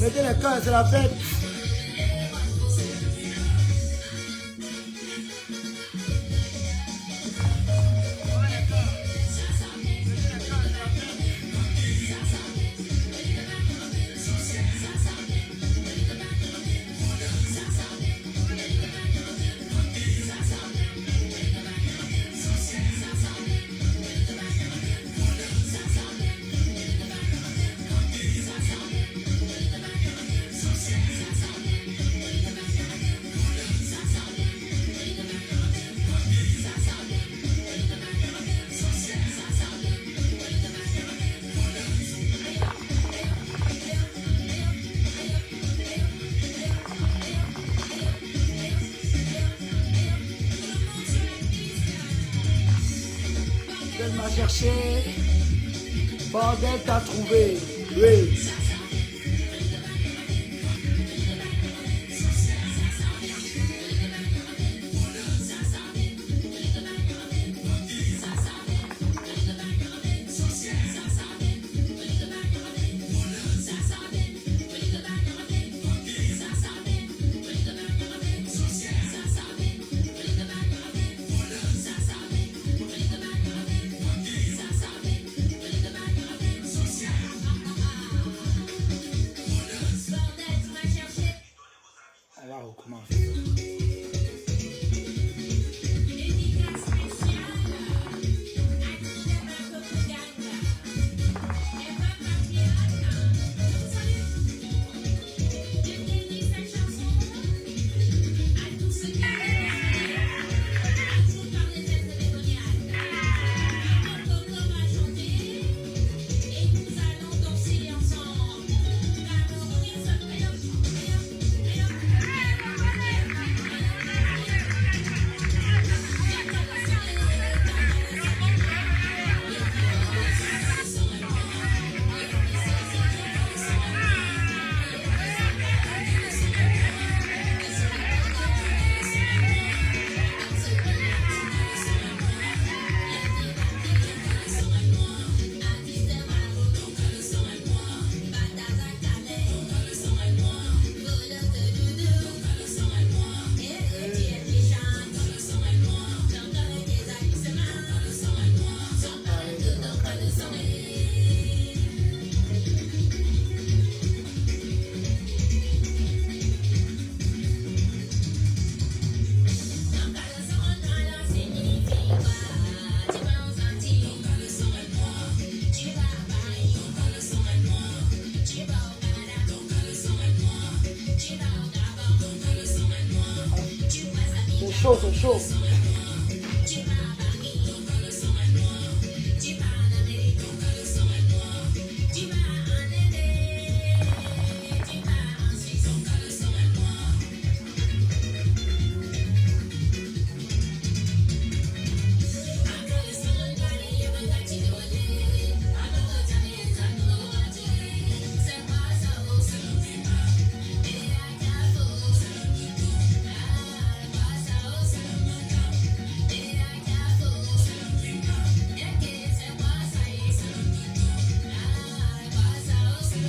Mettez les cœurs, c'est la fête. Elle m'a cherché, bordel t'as trouvé, oui. On va recommencer. chaud, c'est chaud.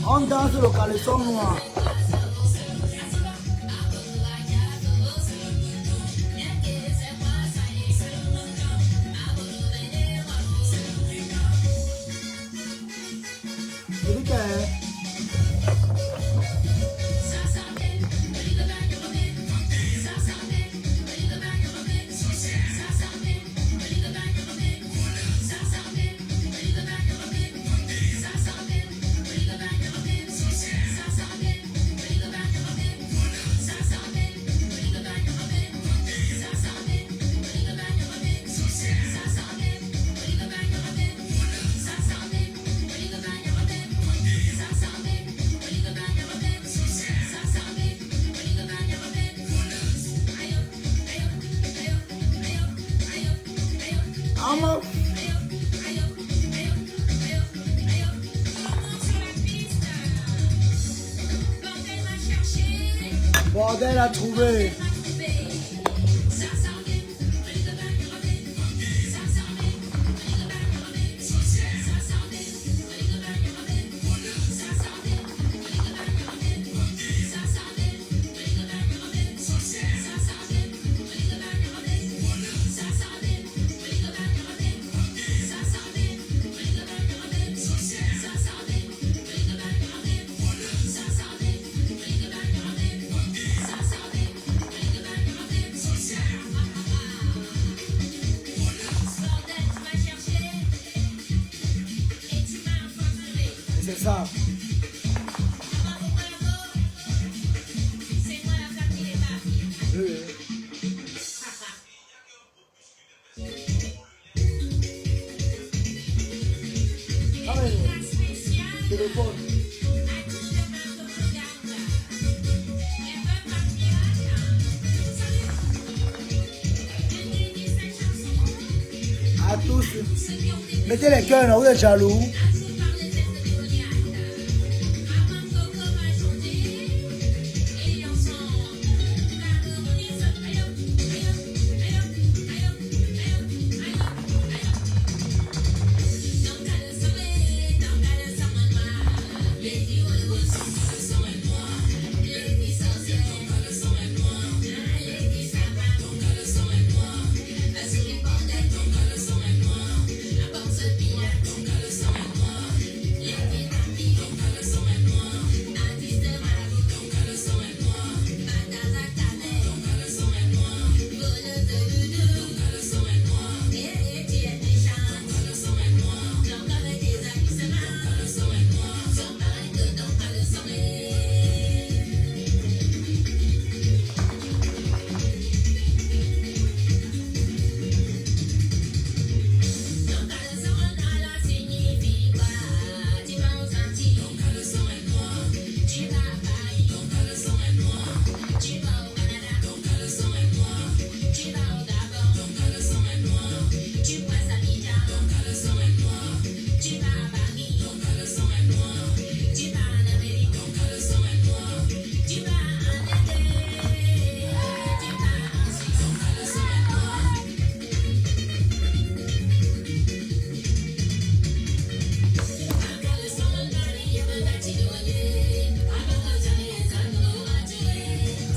On danse le caleçon noir. Bordel à trouver. C'est ça. Oui. Ah oui. Téléphone. À tous. Mettez les cœurs, là, vous êtes jaloux.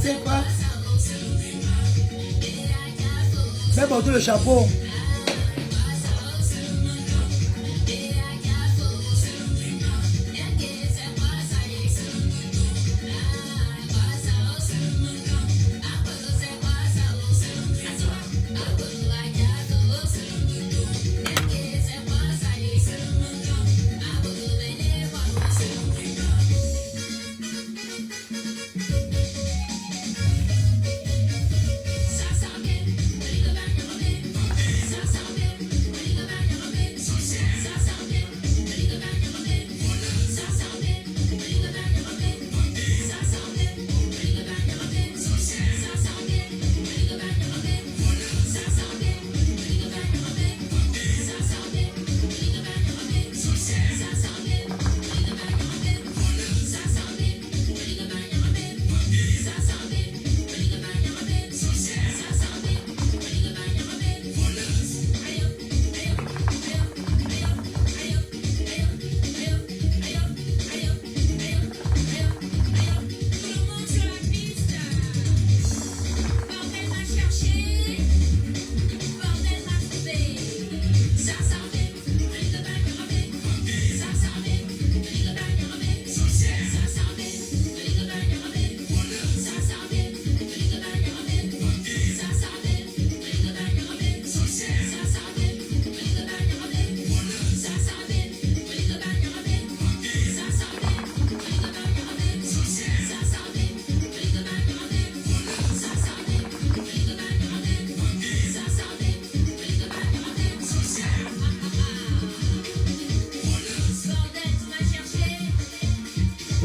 C'est quoi? Mets porter le chapeau.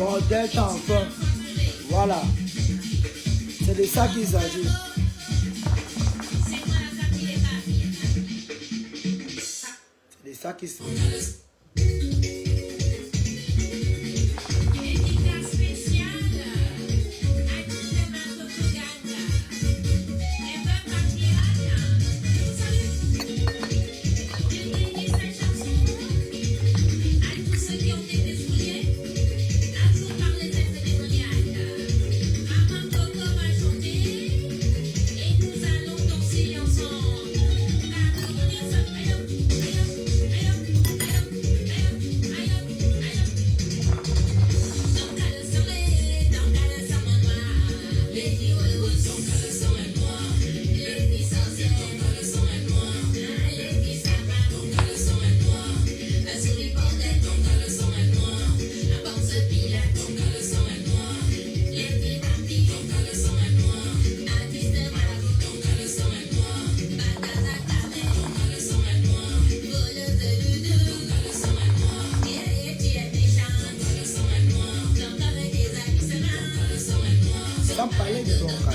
Bordel enfant. Voilà. C'est de ça qu'il s'agit. C'est de ça qu'il s'agit. Sans parler de ton cas.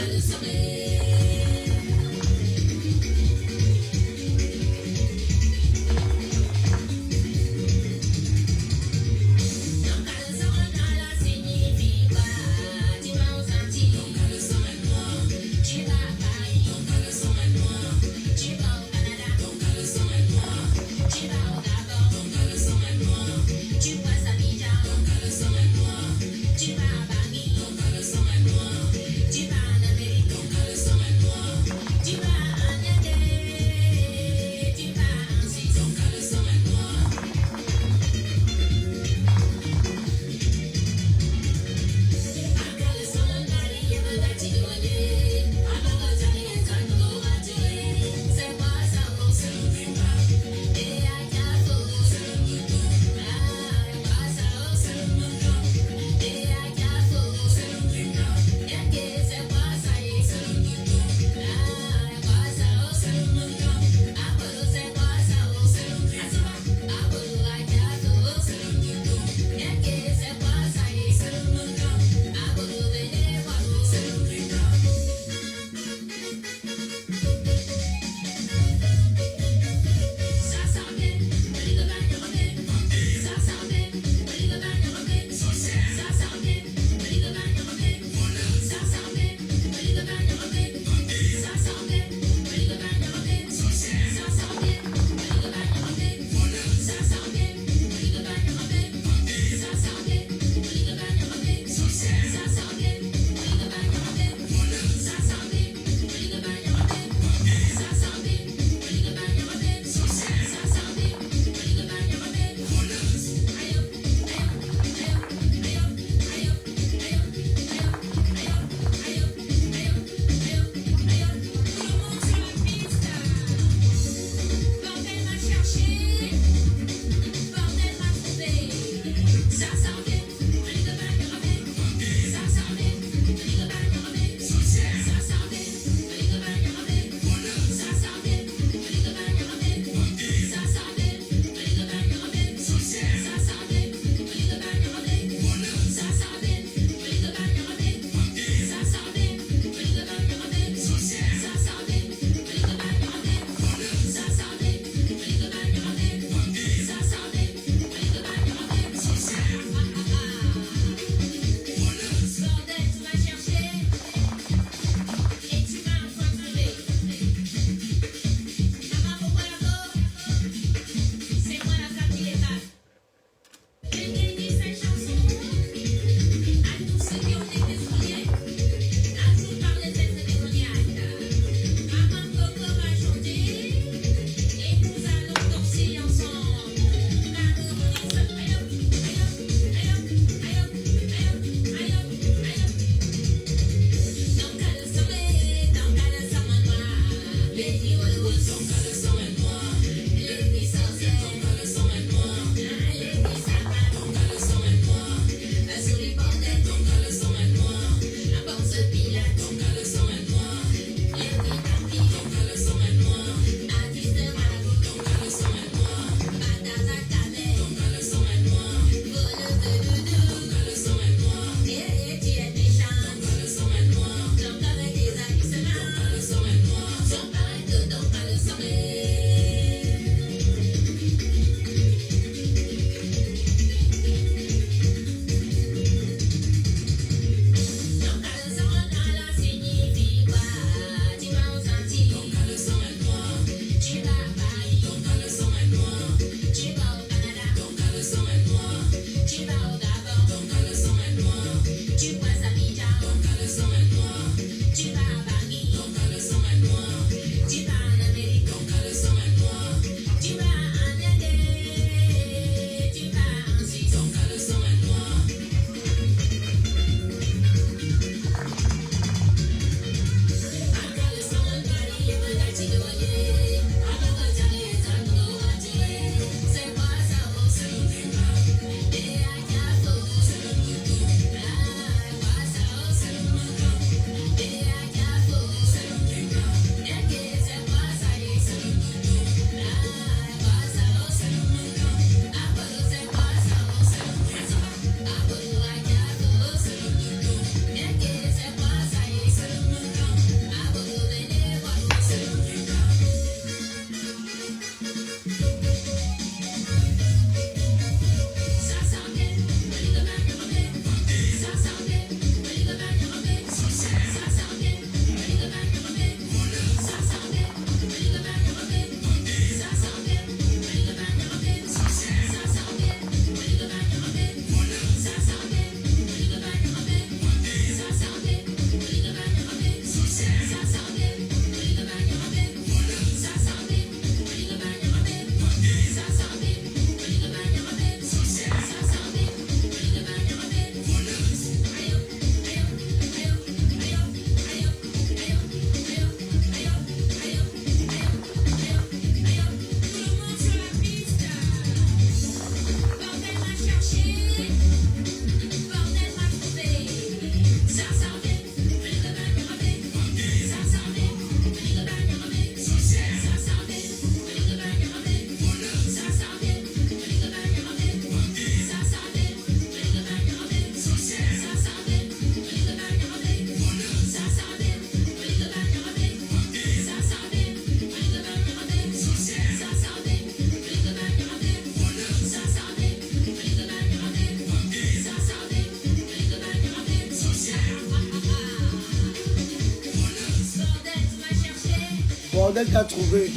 Bordel t'a trouvé.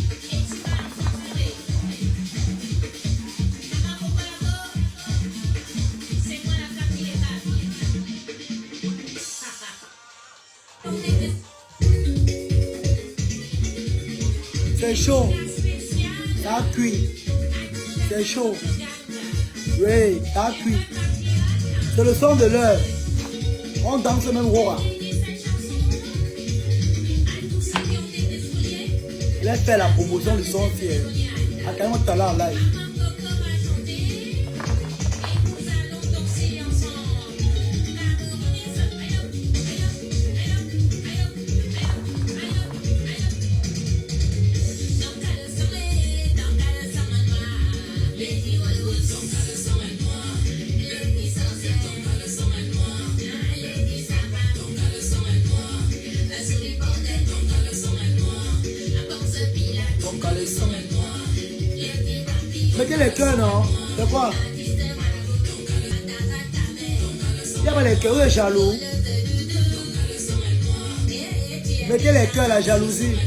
C'est chaud. Ça a cuit. C'est chaud. Oui, ça a cuit. C'est le son de l'heure. On danse même roi. Laisse faire la promotion du son fier. À quand même talent en live. Mettez les cœurs, non? C'est quoi? Il n'y a pas les cœurs, vous êtes jaloux. Mettez les cœurs, la jalousie.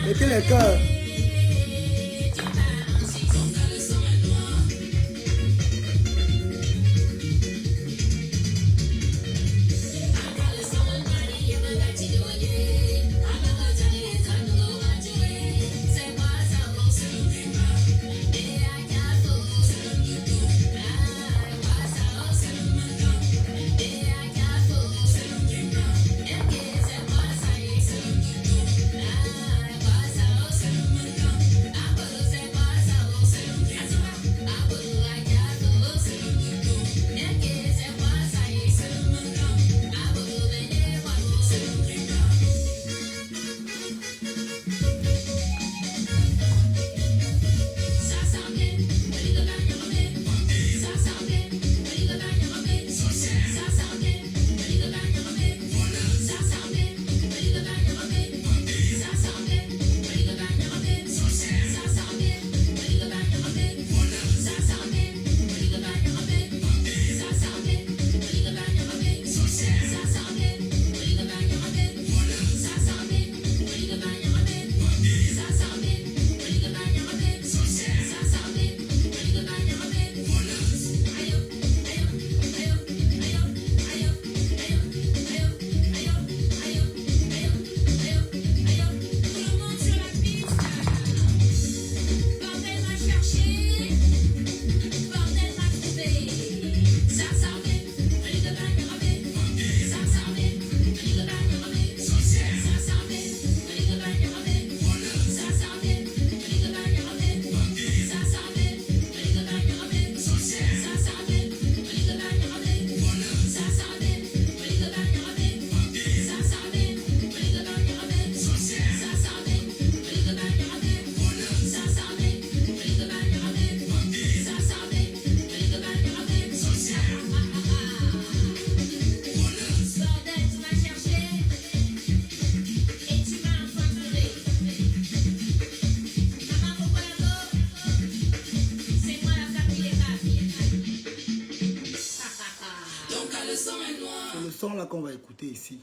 Mettez les cœurs. Son là qu'on va écouter ici.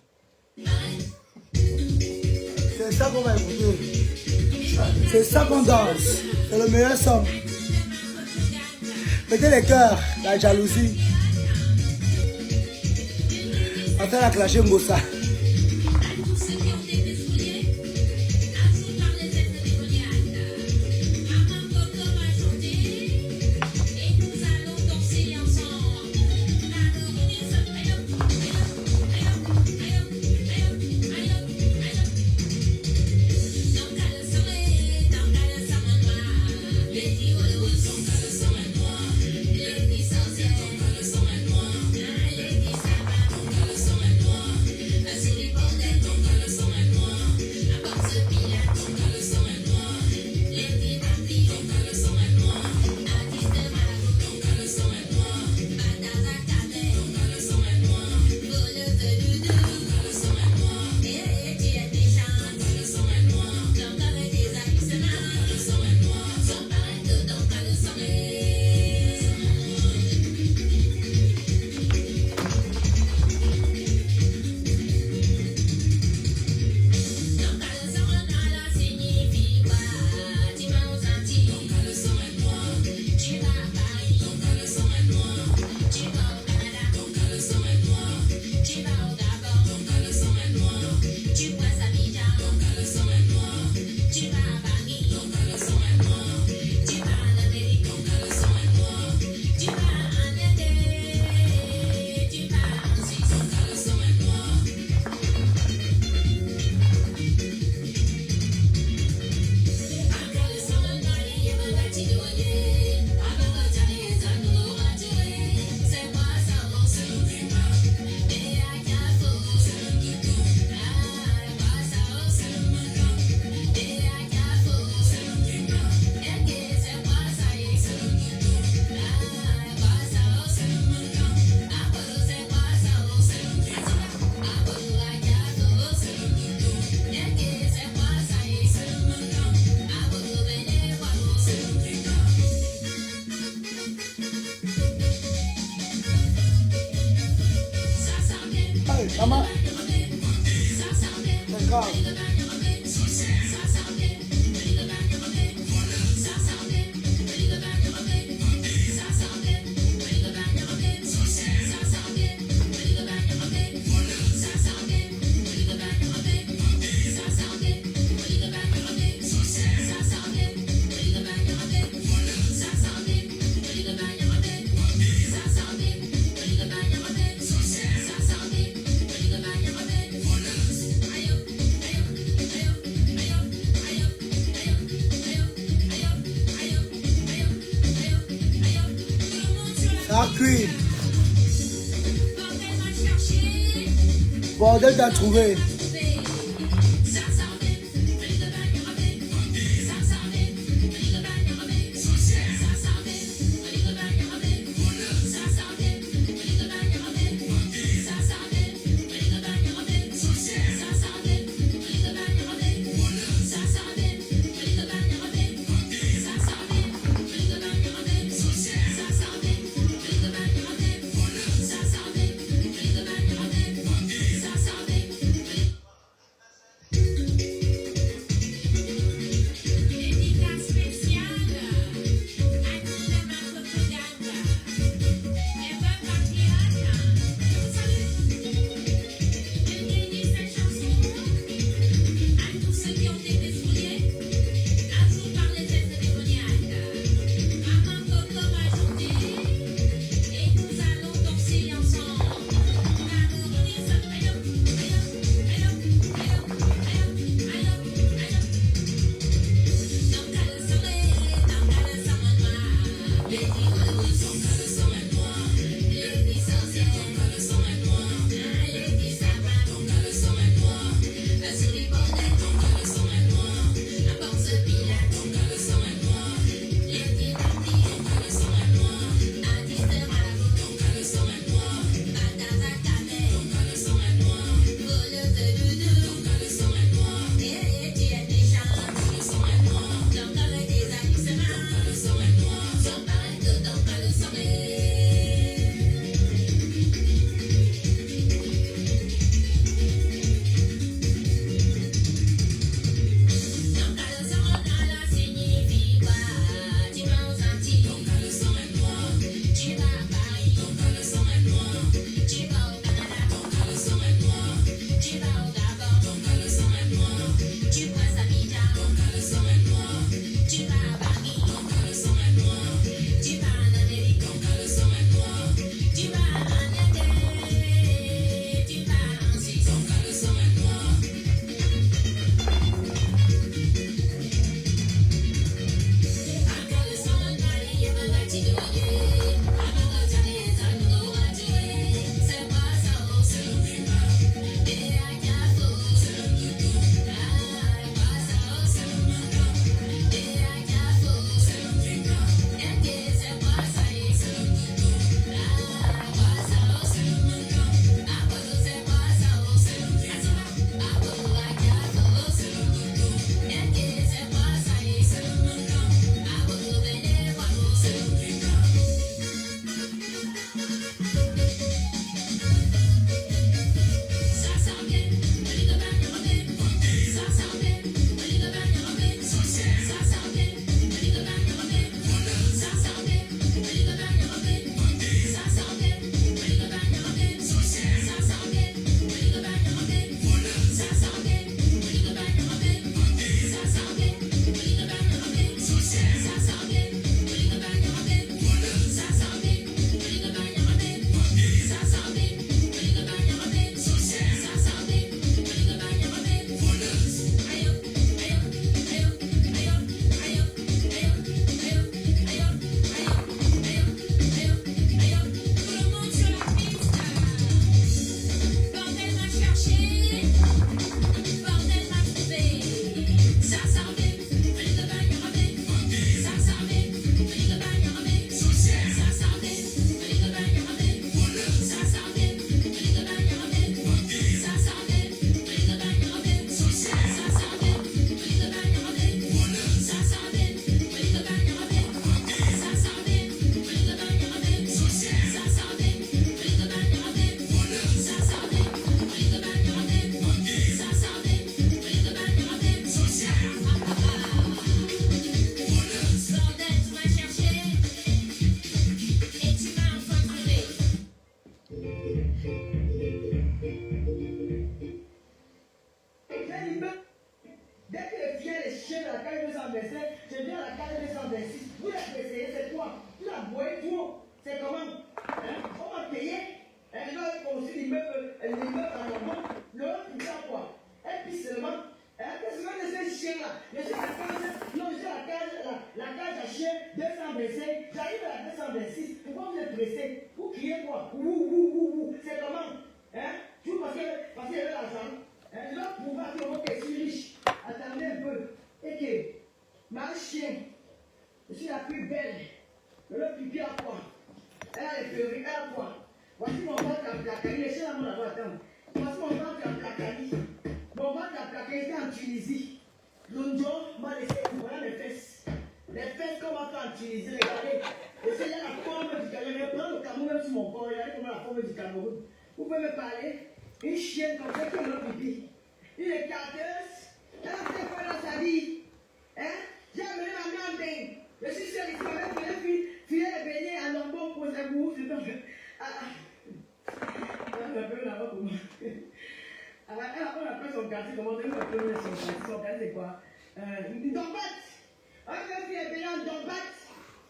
C'est ça qu'on va écouter. C'est ça qu'on danse. C'est le meilleur son. Mettez les cœurs, la jalousie. On fait la clasher Mbossa. Maman. C'est grave. Ça cuit. Bordel t'as trouvé. 226. Pourquoi vous êtes pressé? Vous criez quoi? Ouh. C'est comment? Hein? Tout parce qu'il y avait l'argent. Je dois pouvoir dire que je suis riche. Attendez un peu. Et que ma chienne, je suis la plus belle. Le pipi à quoi? Elle a les fleuris, elle a quoi? Voici mon ventre à Plakani. Les chiens à mon avoir attendre. Voici mon ventre à Plakani. Mon ventre à Plakani était en Tunisie. L'Unjon m'a laissé voilà mes fesses. Les fesses qu'on m'a fait en Tunisie, regardez. Essayez la forme du Cameroun. Je prends le Cameroun même sur mon corps. Regardez comment la forme du Cameroun. Vous pouvez me parler? Une chienne comme ça qui a le pipi. Une écarteuse. Elle a fait quoi dans sa vie? Hein? J'ai amené ma mère en bain. Je suis seule ici. Ma mère voulait filer les beignets à Lombon pour ses goûts. Elle m'appelle là-bas pour moi. On appelle son quartier. Comment on appelle son quartier? Son quartier, c'est quoi? Une dombatte. On va faire les beignets en dombatte.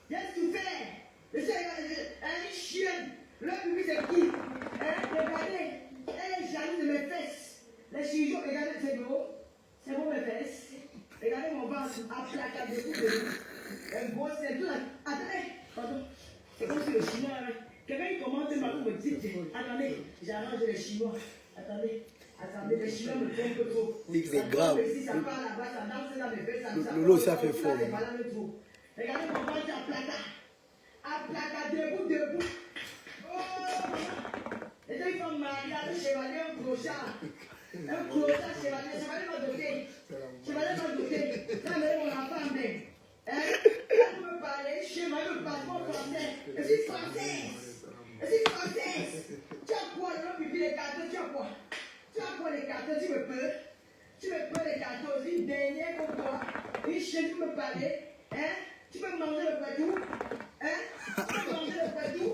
Qu'est-ce que tu fais? Je suis une chienne. Le public, c'est qui? Regardez. Elle est jalouse de mes fesses. Les chirurgiens, regardez, c'est beau. C'est beau mes fesses. Regardez mon ventre à placard de tout de un gros c'est tout là. Attendez, pardon. C'est comme si le chinois. Quelqu'un qui commente ma me dit attendez, j'arrange les chinois. Attendez, les chinois me trompent trop. C'est grave. Si ça part là-bas, ça danse dans mes fesses. Lolo, ça fait fort. Regardez mon ventre à placard. À placard, debout. Oh! Et donc, il faut me marier avec chevalier, un clochard. Un clochard, chevalier m'a doté. Chevalier m'a doté. Là, mais mon enfant, mais. Là, vous me parlez, chevalier, le passeport français. Je suis française. Tu as quoi, le pipi, les cartons, tu as quoi? Tu as quoi, les cartons, tu me peux? Tu me peux, les cartons, une dernière pour toi. Une chaîne, tu me parlais. Hein? Tu peux manger le pétou? Hein? Tu peux manger le pétou?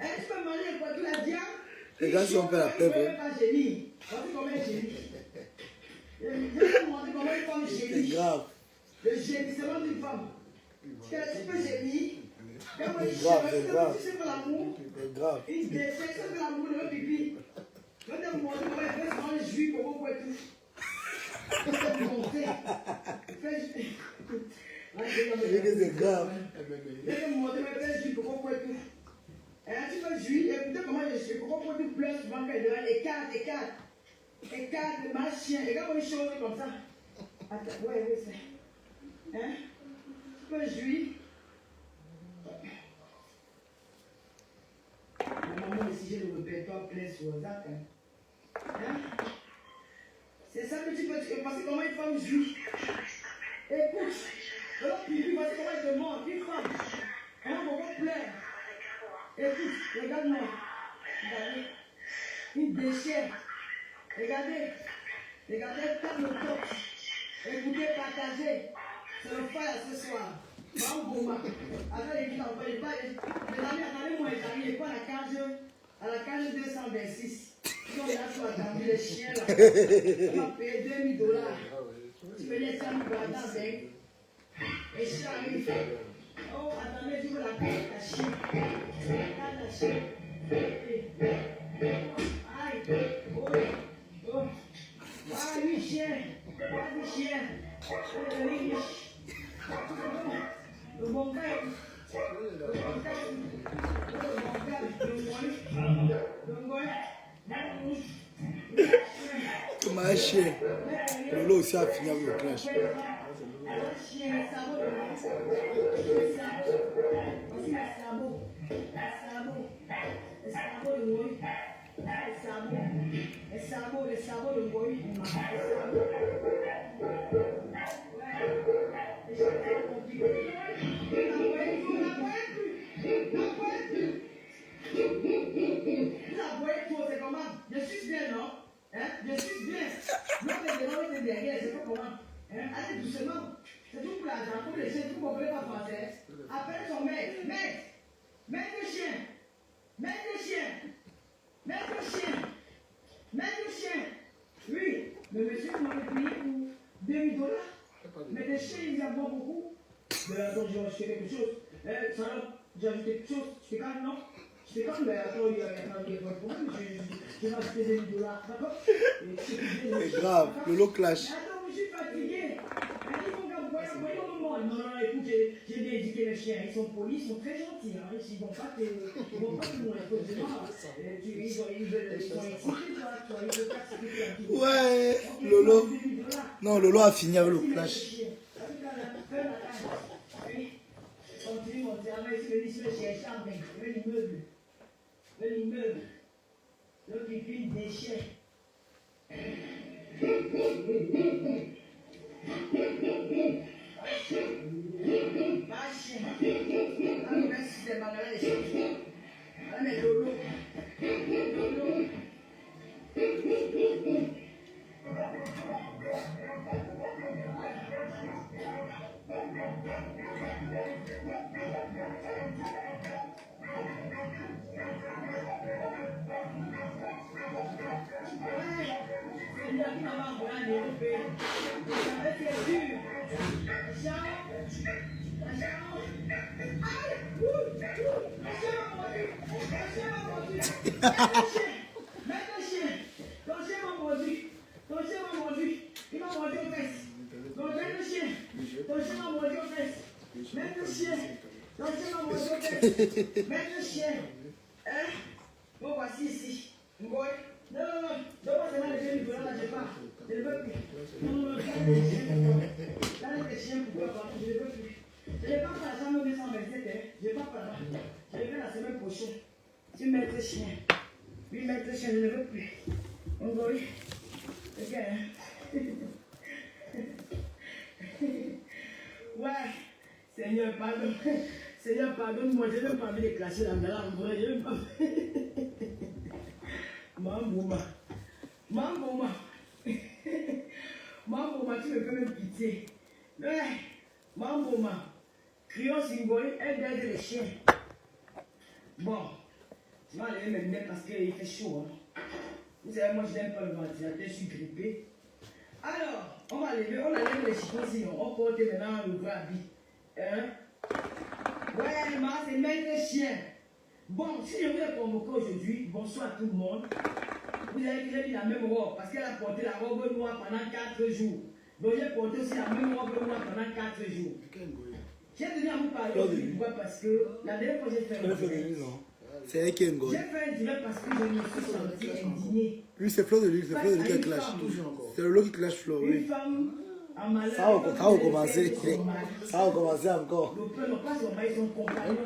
Hein? Tu peux manger le pétou, la diable? Les gars, si on fait la peur, c'est grave. Le génie, c'est l'homme d'une femme. Tu peux gémir. C'est grave. Tu sais pas l'amour. C'est grave. Il défait, c'est l'amour de pipi. Je vais te montrer comment il fait sans les juifs pour vous et tout. Je vais te montrer. C'est grave. Je vais te montrer comment il fait juif pour vous et tout. Tu peux jouir, écoutez comment je suis. Pourquoi tu pleures souvent quand il demande écarte de ma chien. Regarde une chose comme ça. Attends, ouais, c'est. Hein? Tu peux jouir. La maman ici, j'ai le répertoire plein sur WhatsApp. Hein? C'est ça que tu peux dire. Parce que comment une femme jouit. Écoute. Alors, puis, parce que comment elle demande. Une femme. Elle a beaucoup pleure. Écoute, regarde-moi. Regardez. Une déchire. Regardez, tape le top. Écoutez, partagez. C'est le fire ce soir. Mambouma. Avec les gens, on ne pas. Les amis, attendez-moi, les amis, il n'est pas à la cage 226. Sinon, il a tout attendu, les chiens là. On va payer $2000. Tu peux laisser un peu attendre, avec. Les chiens arrivent. Oh, attendez, je veux la paix, la chienne. La chienne. Aïe. Oh. Ah, oui, chien. Le bon gars. Ma chien. Lolo aussi a fini avec le clash. Je suis bien, non? Je suis bien. Non, mais derrière, c'est pas comment. Allez doucement. C'est tout pour l'argent, pour les chiens, tout comprenez pas français. Appelle son maître. Maître le chien. Oui, le monsieur m'avait payé pour $2000. Mais les chiens, ils en vendent beaucoup. Mais attends, j'ai acheté quelque chose. Ça, j'ai acheté quelque chose. Je fais quand non? Je fais quand mais attends, il y a pas de problème. J'ai acheté $2000, d'accord? C'est grave, Lolo clash. Attends, je suis fatigué. Il faut qu'un voyage, non, écoutez. j'ai bien éduqué les chiens. Ils sont polis, ils sont très gentils. Hein. Ils ne vont pas te mon imposer. Ils veulent exciter, toi. Ils veulent pas s'occuper. Ouais, Lolo. Non, Lolo a fini avec le clash. Continue mon travail, si le chercher avec l'immeuble. L'immeuble. Donc il fait des chiens. Bon, voici ici. Non, donne-moi seulement les deux livres là, je pars. Je ne veux plus. Non, là, les chiens pour toi, je ne veux plus. Je ne vais pas pour la chambre 227, je ne vais pas par là. Je vais faire la semaine prochaine. Tu maître chien. Oui, maître chien, je ne veux plus. On va oui. Ok. Ouais. Seigneur, pardon. Seigneur, pardonne-moi, je ne veux pas me déclencher la maladie. Je ne veux pas. Mambouma. Mambouma. Mambouma, tu me fais même pitié. Ouais. Mambouma. Crion symbolique, elle aide les chiens. Bon. Je vais aller me mettre parce qu'il fait chaud. Hein. Vous savez, moi je n'aime pas le ventilateur, je suis grippé. Alors, on va lever, on enlève les chicots sinon. On porte maintenant le vrai habit. Hein? Ouais, ma, c'est maître chien. Bon, si je vous ai convoqué aujourd'hui, bonsoir à tout le monde. Vous avez mis la même robe parce qu'elle a porté la robe noire pendant 4 jours. Donc j'ai porté aussi la même robe noire pendant 4 jours. J'ai tenu à vous parler aujourd'hui. Pourquoi? Parce que la dernière fois j'ai fait un direct. C'est elle qui est J'ai fait un direct parce que je me suis senti indigné. Lui, c'est Flo de lui qui clash. C'est le lot qui clash Flo, oui. Une femme en malade. Ça va recommencer. Ça va recommencer encore. Le père, non pas son mari, son compagnon.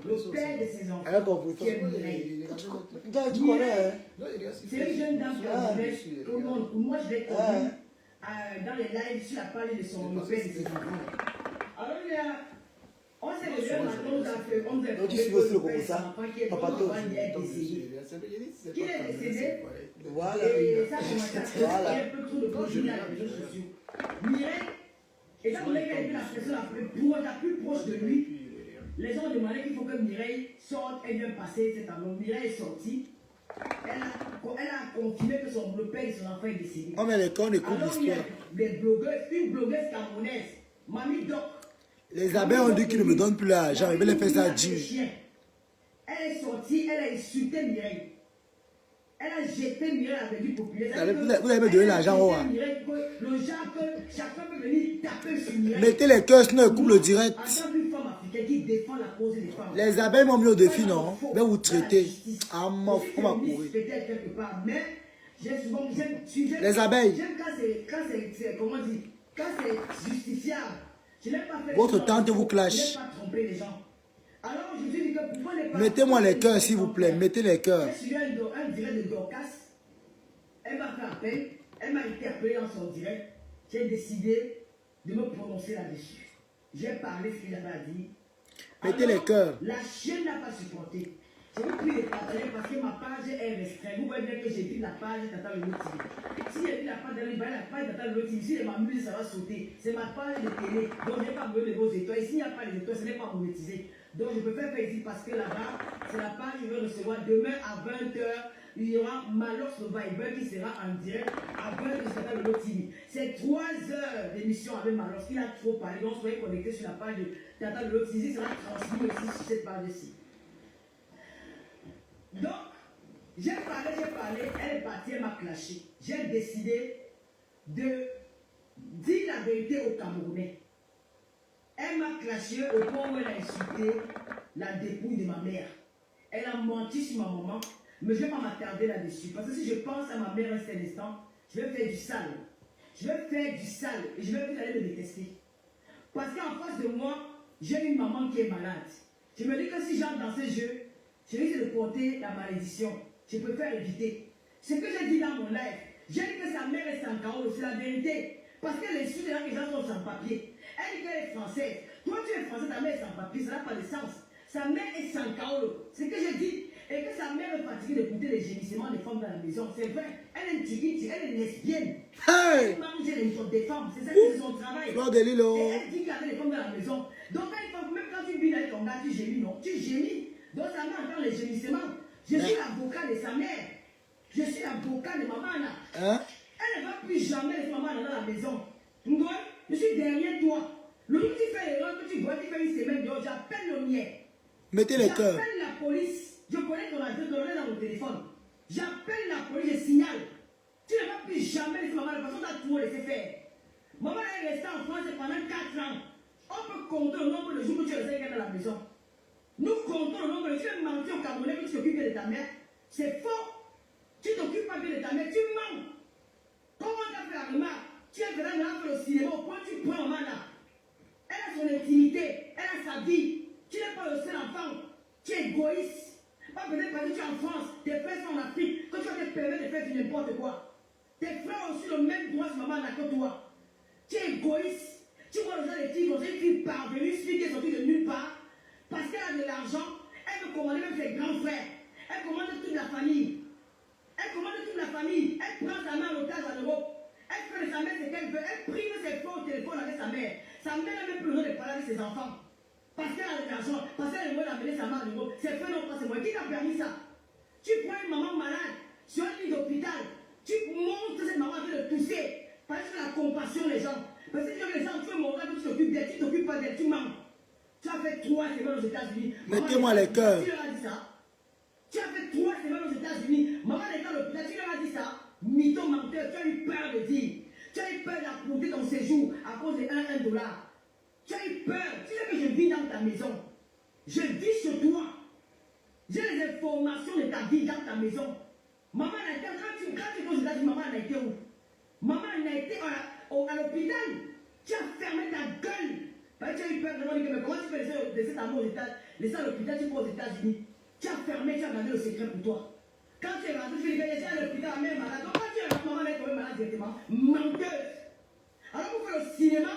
Le père de ses enfants. Elle a compris. Qui est Mireille. Tu connais, hein? C'est une jeune dame qui a dit tout le monde. Moi, je l'ai connue dans les lives sur la page de son père de ses enfants. Alors, il y a. On s'est levé un matin, on a fait. On s'est tu aussi le comme ça. Papa, il est décédé. Qui est décédé? Voilà. Et ça commence à faire un peu trop de contenu à les réseaux sociaux. Mireille, étant donné qu'elle était la personne la plus proche de lui, les gens ont demandé qu'il faut que Mireille sorte et vienne passer cet amour. Mireille est sortie. Elle a confirmé que le père de son enfant est décédé. Oh, mais les cons écoutent Alors, il y a l'histoire. des blogueuses, une blogueuse camerounaise, Mamie Doc. Les abeilles ont dit qu'ils ne me donnent plus l'argent. Ils veulent faire ça à Dieu. Elle est sortie, elle a insulté Mireille. Elle a jeté Mireille à la vie populaire. Vous avez donné l'argent au roi. Le genre que chacun peut venir taper sur Mireille. Mettez les cœurs, sinon ils coupent le direct. En tant qu'une femme africaine qui défend la cause des femmes. Les abeilles m'ont mis au défi, non? Mais vous traitez. Ah, on va courir. Peut-être quelque part, mais j'aime les abeilles. J'aime quand c'est, comment dire, quand c'est justifiable. Je n'ai pas fait. Votre tante vous clash. Je n'ai pas trompé les gens. Alors je dis que pourquoi ne pas. Mettez-moi les cœurs, s'il vous plaît. Mettez les cœurs. J'ai suivi un direct de Dorcas. Elle m'a fait appel. Elle m'a été appelée dans son direct. J'ai décidé de me prononcer là-dessus. J'ai parlé ce qu'il avait à dire. Mettez les cœurs. La chaîne n'a pas supporté. Je vous prie de partager parce que ma page est restreinte. Vous voyez bien que j'ai vu la page Tata Lolo TV. Si j'ai vu la page Tata Lolo TV, si elle m'a mis, ça va sauter. C'est ma page de télé. Donc je n'ai pas besoin de vos étoiles. S'il n'y a pas les étoiles, ce n'est pas monétisé. Donc je peux faire ici parce que là-bas, c'est la page que je vais recevoir demain à 20h. Il y aura Malos le Viber qui sera en direct à 20h sur Tata Lolo TV. C'est 3 heures d'émission avec Malos. Il a trop parlé. Donc soyez connectés sur la page de Tata Lolo TV. Il sera transmis aussi sur cette page-ci. Donc, j'ai parlé, elle est partie, elle m'a clashé. J'ai décidé de dire la vérité aux Camerounais. Elle m'a craché au point où elle a insulté la dépouille de ma mère. Elle a menti sur ma maman, mais je ne vais pas m'attarder là-dessus. Parce que si je pense à ma mère un seul instant, je vais faire du sale. Je vais faire du sale et je vais plus aller me détester. Parce qu'en face de moi, j'ai une maman qui est malade. Je me dis que si j'entre dans ces jeux, je risque de porter la malédiction. Je préfère éviter. Ce que j'ai dit dans mon live, j'ai dit que sa mère est sans carreau, c'est la vérité. Parce qu'elle insulte les gens qui sont sans papier. Elle dit qu'elle est française. Toi, tu es français, ta mère est sans papier, ça n'a pas de sens. Sa mère est sans carreau. C'est ce que j'ai dit. Et que sa mère est fatiguée d'écouter les gémissements des femmes dans la maison. C'est vrai. Elle est tigui, elle est lesbienne. Hey! Elle mange les choses des femmes. C'est ça qui est son travail. Lord de Lilo. Et elle dit qu'elle a les femmes dans la maison. Donc, même quand tu vis avec ton gars, tu gémis, non? Tu gémis. Donc, sa mère entend les gémissements. Je suis l'avocat de sa mère. Je suis l'avocat de maman là. Hein? Elle ne va plus jamais laisser maman dans la maison. Je suis derrière toi. Le jour où tu fais l'erreur, que tu vois, tu fais une semaine dehors, j'appelle le mien. Mettez les cœurs. J'appelle la police. Je connais ton adresse dans mon téléphone. J'appelle la police, je signale. Tu ne vas plus jamais laisser maman, parce qu'on t'a tout laissé faire. Maman est restée en France pendant 4 ans. On peut compter le nombre de jours que tu es resté dans la maison. Nous comptons le nombre de jours. Tu es menti au Camerounais que tu t'occupes de ta mère. C'est faux. Tu t'occupes pas bien de ta mère, tu mens. Comment tu as fait la remarque? Tu es venu au cinéma au point où tu prends maman là. Elle a son intimité, elle a sa vie. Tu n'es pas le seul enfant. Tu es égoïste. Pas peut-être parce que tu es en France, tes frères sont en Afrique, que tu vas te permettre de faire du n'importe quoi. Tes frères ont aussi le même droit sur maman là que toi. Tu es égoïste. Tu vois les gens des filles comme ça, une fille parvenue, une fille qui est sortie de nulle part. Parce qu'elle a de l'argent, elle veut commander même ses grands frères. Elle commande toute la famille. Elle commande toute la famille. Elle prend sa mère en otage en Europe. Elle fait de sa mère ce qu'elle veut. Elle prive ses frères au téléphone avec sa mère. Sa mère n'a même plus besoin de parler avec ses enfants. Parce qu'elle a de l'argent. Parce qu'elle veut amener sa mère en Europe. Ses frères n'ont pas, c'est moi. Qui t'a permis ça? Tu prends une maman malade sur un lit d'hôpital. Tu montres cette maman en train de tousser. Parce que la compassion les gens. Parce que les gens, tu veux montrer que tu t'occupes d'elle. Tu ne t'occupes pas d'elle. Tu mens. Tu as fait 3 semaines aux États-Unis. Mettez-moi les cœurs. Tu leur as dit ça. Tu as fait 3 semaines aux États-Unis. Maman est dans l'hôpital. Tu leur as dit ça. Mytho menteur. Tu as eu peur de dire. Tu as eu peur d'approuver ton séjour à cause de 1 dollar. Tu as eu peur. Tu sais que je vis dans ta maison. Je vis sur toi. J'ai les informations de ta vie dans ta maison. Maman a été, quand tu es aux États-Unis, maman a été où? Maman a été à l'hôpital. Tu as fermé ta gueule. Parce que tu as eu peur de dire, mais comment tu peux laisser ta mort aux États-Unis, laisser à l'hôpital, tu vas aux États-Unis. Tu as fermé, tu as gardé le secret pour toi. Quand tu es rentré, tu es laissé à l'hôpital, la mère malade. Donc quand tu es rentré, maman est tombée malade directement. Menteuse. Alors pour faire le cinéma,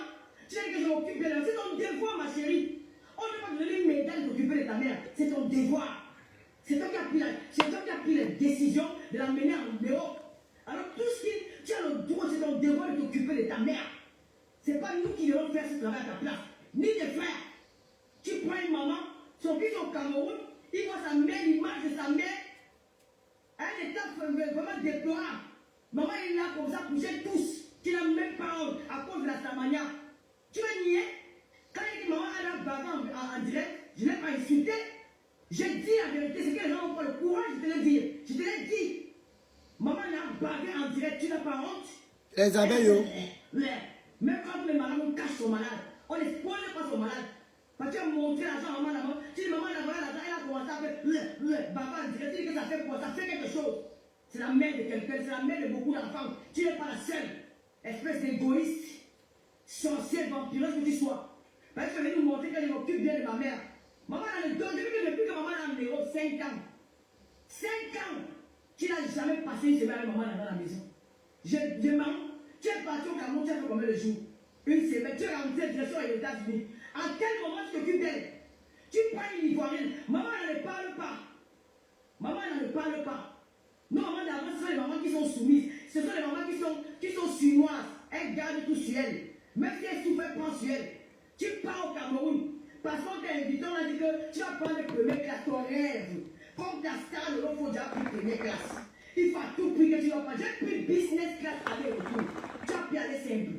tu sais que je m'occupe bien. C'est ton devoir, ma chérie. On ne peut pas te donner une médaille d'occuper de ta mère. C'est ton devoir. C'est toi qui as pris la décision de la mener en Europe. Alors tout ce qui, tu as le droit, c'est ton devoir de t'occuper de ta mère. Ce n'est pas nous qui devons faire ce travail à ta place. Ni tes frères. Tu prends une maman, son fils au Cameroun, il voit sa mère, l'image de sa mère, à un état vraiment déplorable. Maman est là comme ça, coucher tous. Tu n'as même pas honte à cause de la Samania. Tu vas nier. Quand il dit maman, elle a bavé en direct, je ne l'ai pas insulté. J'ai dit la vérité, c'est que les gens n'ont pas le courage de te le dire. Je te l'ai dit. Maman n'a bavé en direct, tu n'as pas honte. Les abeilles, même quand les malades, on cache son malade. On n'expose pas son malade. Parce que tu as montré l'argent à maman là-bas. Tu dis maman, elle a volé l'argent, elle a commencé à faire baba en direct. Tu dis que ça fait quoi? Ça fait quelque chose. C'est la mère de quelqu'un, c'est la mère de beaucoup d'enfants. Tu n'es pas la seule. Espèce d'égoïste, sorcière, vampireuse que tu sois. Parce que je vais nous montrer qu'elle m'occupe bien de ma mère. Maman a le don, depuis que maman a en Europe, 5 ans. 5 ans. Tu n'as jamais passé une semaine avec maman dans la maison. Je mens. Tu es parti au Cameroun, tu as fait combien de jours? Une semaine. Tu es rentré direction aux États-Unis. À quel moment tu t'occupes d'elle? Tu prends une Ivoirienne. Maman ne parle pas. Maman ne parle pas. Non, maman d'avant, ce sont les mamans qui sont soumises. Ce sont les mamans qui sont chinoises. Elles gardent tout sur elles. Même si elles souffrent, elles prennent sur elles. Tu pars au Cameroun. Parce qu'on t'a invité, on a dit que tu vas prendre les premières classes, ton rêve. Comme ta star de l'eau, il faut déjà prendre première classe. Il faut à tout prix que tu vas pas. J'ai pris business class aller-retour. Tu as pu aller simple.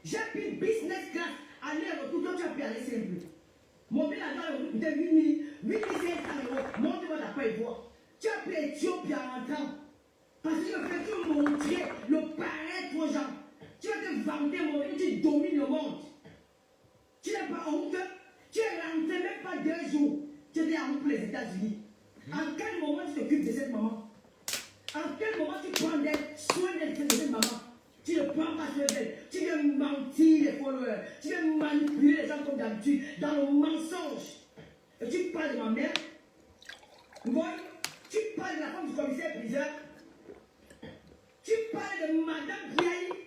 J'ai pris business class aller-retour. Toi, tu as pu aller simple. Mon billet là-dedans, peut-être 8500 euros. Montre-moi la Côte d'Ivoire. Tu as pu Éthiopie en rentrant. Parce que tu veux faire tout montrer le paraître aux gens. Tu vas te vanter, montrer que tu domines le monde. Tu n'as pas honte. Tu es rentré même pas 2 jours. Tu étais en route pour les États-Unis. En quel moment tu t'occupes de cette maman? En quel moment tu prends soin de cette maman? Tu ne prends pas soin d'elle. Tu viens mentir les followers. Tu viens manipuler les gens comme d'habitude dans le mensonge. Et tu parles de ma mère. Moi, tu parles de la femme du commissaire-priseur. Tu parles de Madame Biaï.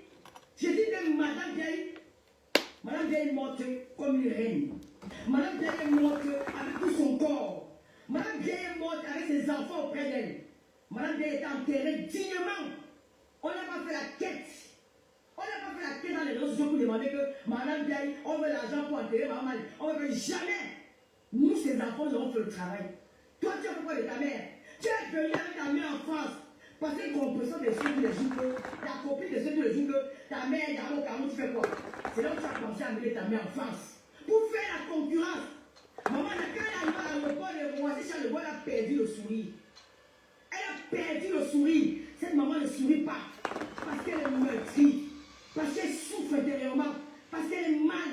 J'ai dit de Madame Biaï. Madame Biaï est morte comme une reine. Madame Biaï est morte avec tout son corps. Madame Biaï est morte avec ses enfants auprès d'elle. Madame Biaï est enterrée dignement. On n'a pas fait la quête. On n'a pas fait la quête dans les réseaux sociaux pour demander que Madame Biaï, on veut l'argent pour enterrer Maman. On ne veut jamais. Nous, ces enfants, nous avons fait le travail. Toi, tu as fait quoi de ta mère? Tu es venu avec ta mère en France. Parce que l'impression de ceux tous les jours que ta copine de ceux tous les jours que ta mère est dans le Cameroun, tu fais quoi? C'est là où tu as commencé à amener ta mère en France. Pour faire la concurrence. Maman, quand elle arrive à l'aéroport de Roissy, Charles de Gaulle, elle a perdu le sourire. Elle a perdu le sourire. Cette maman ne sourit pas. Parce qu'elle est meurtrie. Parce qu'elle souffre intérieurement. Parce qu'elle est mal.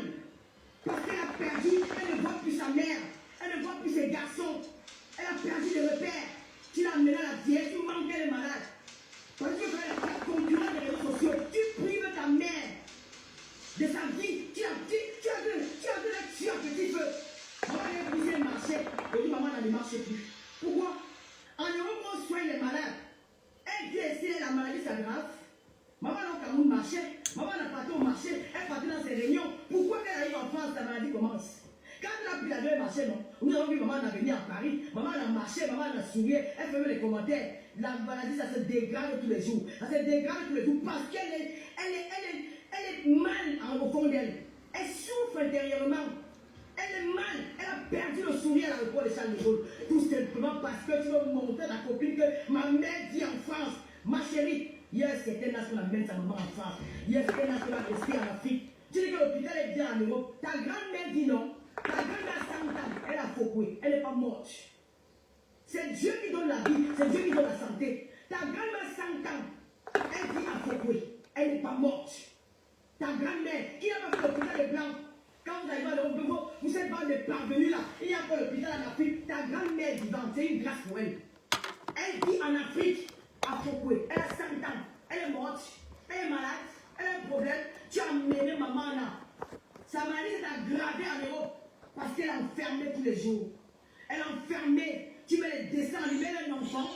Parce qu'elle a perdu. Elle ne voit plus sa mère. Elle ne voit plus ses garçons. Elle a perdu des repères. Tu l'as amené à la vieille. Tu manques qu'elle est malade. Parce que tu veux faire la concurrence des réseaux sociaux. Tu prives ta mère de sa vie. Tu as de la tuer à petit feu. Maman a brisé le marché. Aujourd'hui, maman n'a ne marche plus. Pourquoi? En Europe, on soigne les malades. Elle dit essayer la maladie s'aggrave. Maman n'a au Cameroun marché. Maman n'a pas au marché. Elle partait dans ses réunions. Pourquoi quand elle arrive en France, la maladie commence? Quand elle a pris la deuxième marché, non. Nous avons vu maman a venu à Paris. Maman a marché, maman a souri. Elle faisait les commentaires. La maladie, ça se dégrade tous les jours. Ça se dégrade tous les jours parce qu'elle est mal au fond d'elle. Elle souffre intérieurement. Elle est mal, elle a perdu le sourire à l'aéroport de Charles de Gaulle. Tout simplement parce que tu veux montrer à ta copine que ma mère dit en France, ma chérie, hier c'était là qu'on amène sa maman en France. Hier c'était là qu'on a resté en Afrique. Tu dis que l'hôpital est bien en Europe. Ta grand-mère dit non. Ta grand-mère 100 ans, elle a fauqué, elle n'est pas morte. C'est Dieu qui donne la vie, c'est Dieu qui donne la santé. Ta grand-mère 100 ans, elle dit à fauqué, elle n'est pas morte. Ta grand-mère, qui n'a pas fait l'hôpital des Blancs. Quand vous arrivez à l'Europe, vous êtes pas des parvenus là. Il y a pas l'hôpital en Afrique. Ta grand-mère vivante, c'est une grâce pour elle. Elle vit en Afrique, à Fokoué. Elle a 100 ans. Elle est morte. Elle est malade. Elle a un problème. Tu as amené maman là. Sa maladie s'est aggravée en Europe. Parce qu'elle est enfermée tous les jours. Elle est enfermée. Tu mets les dessins animés, elle est un enfant.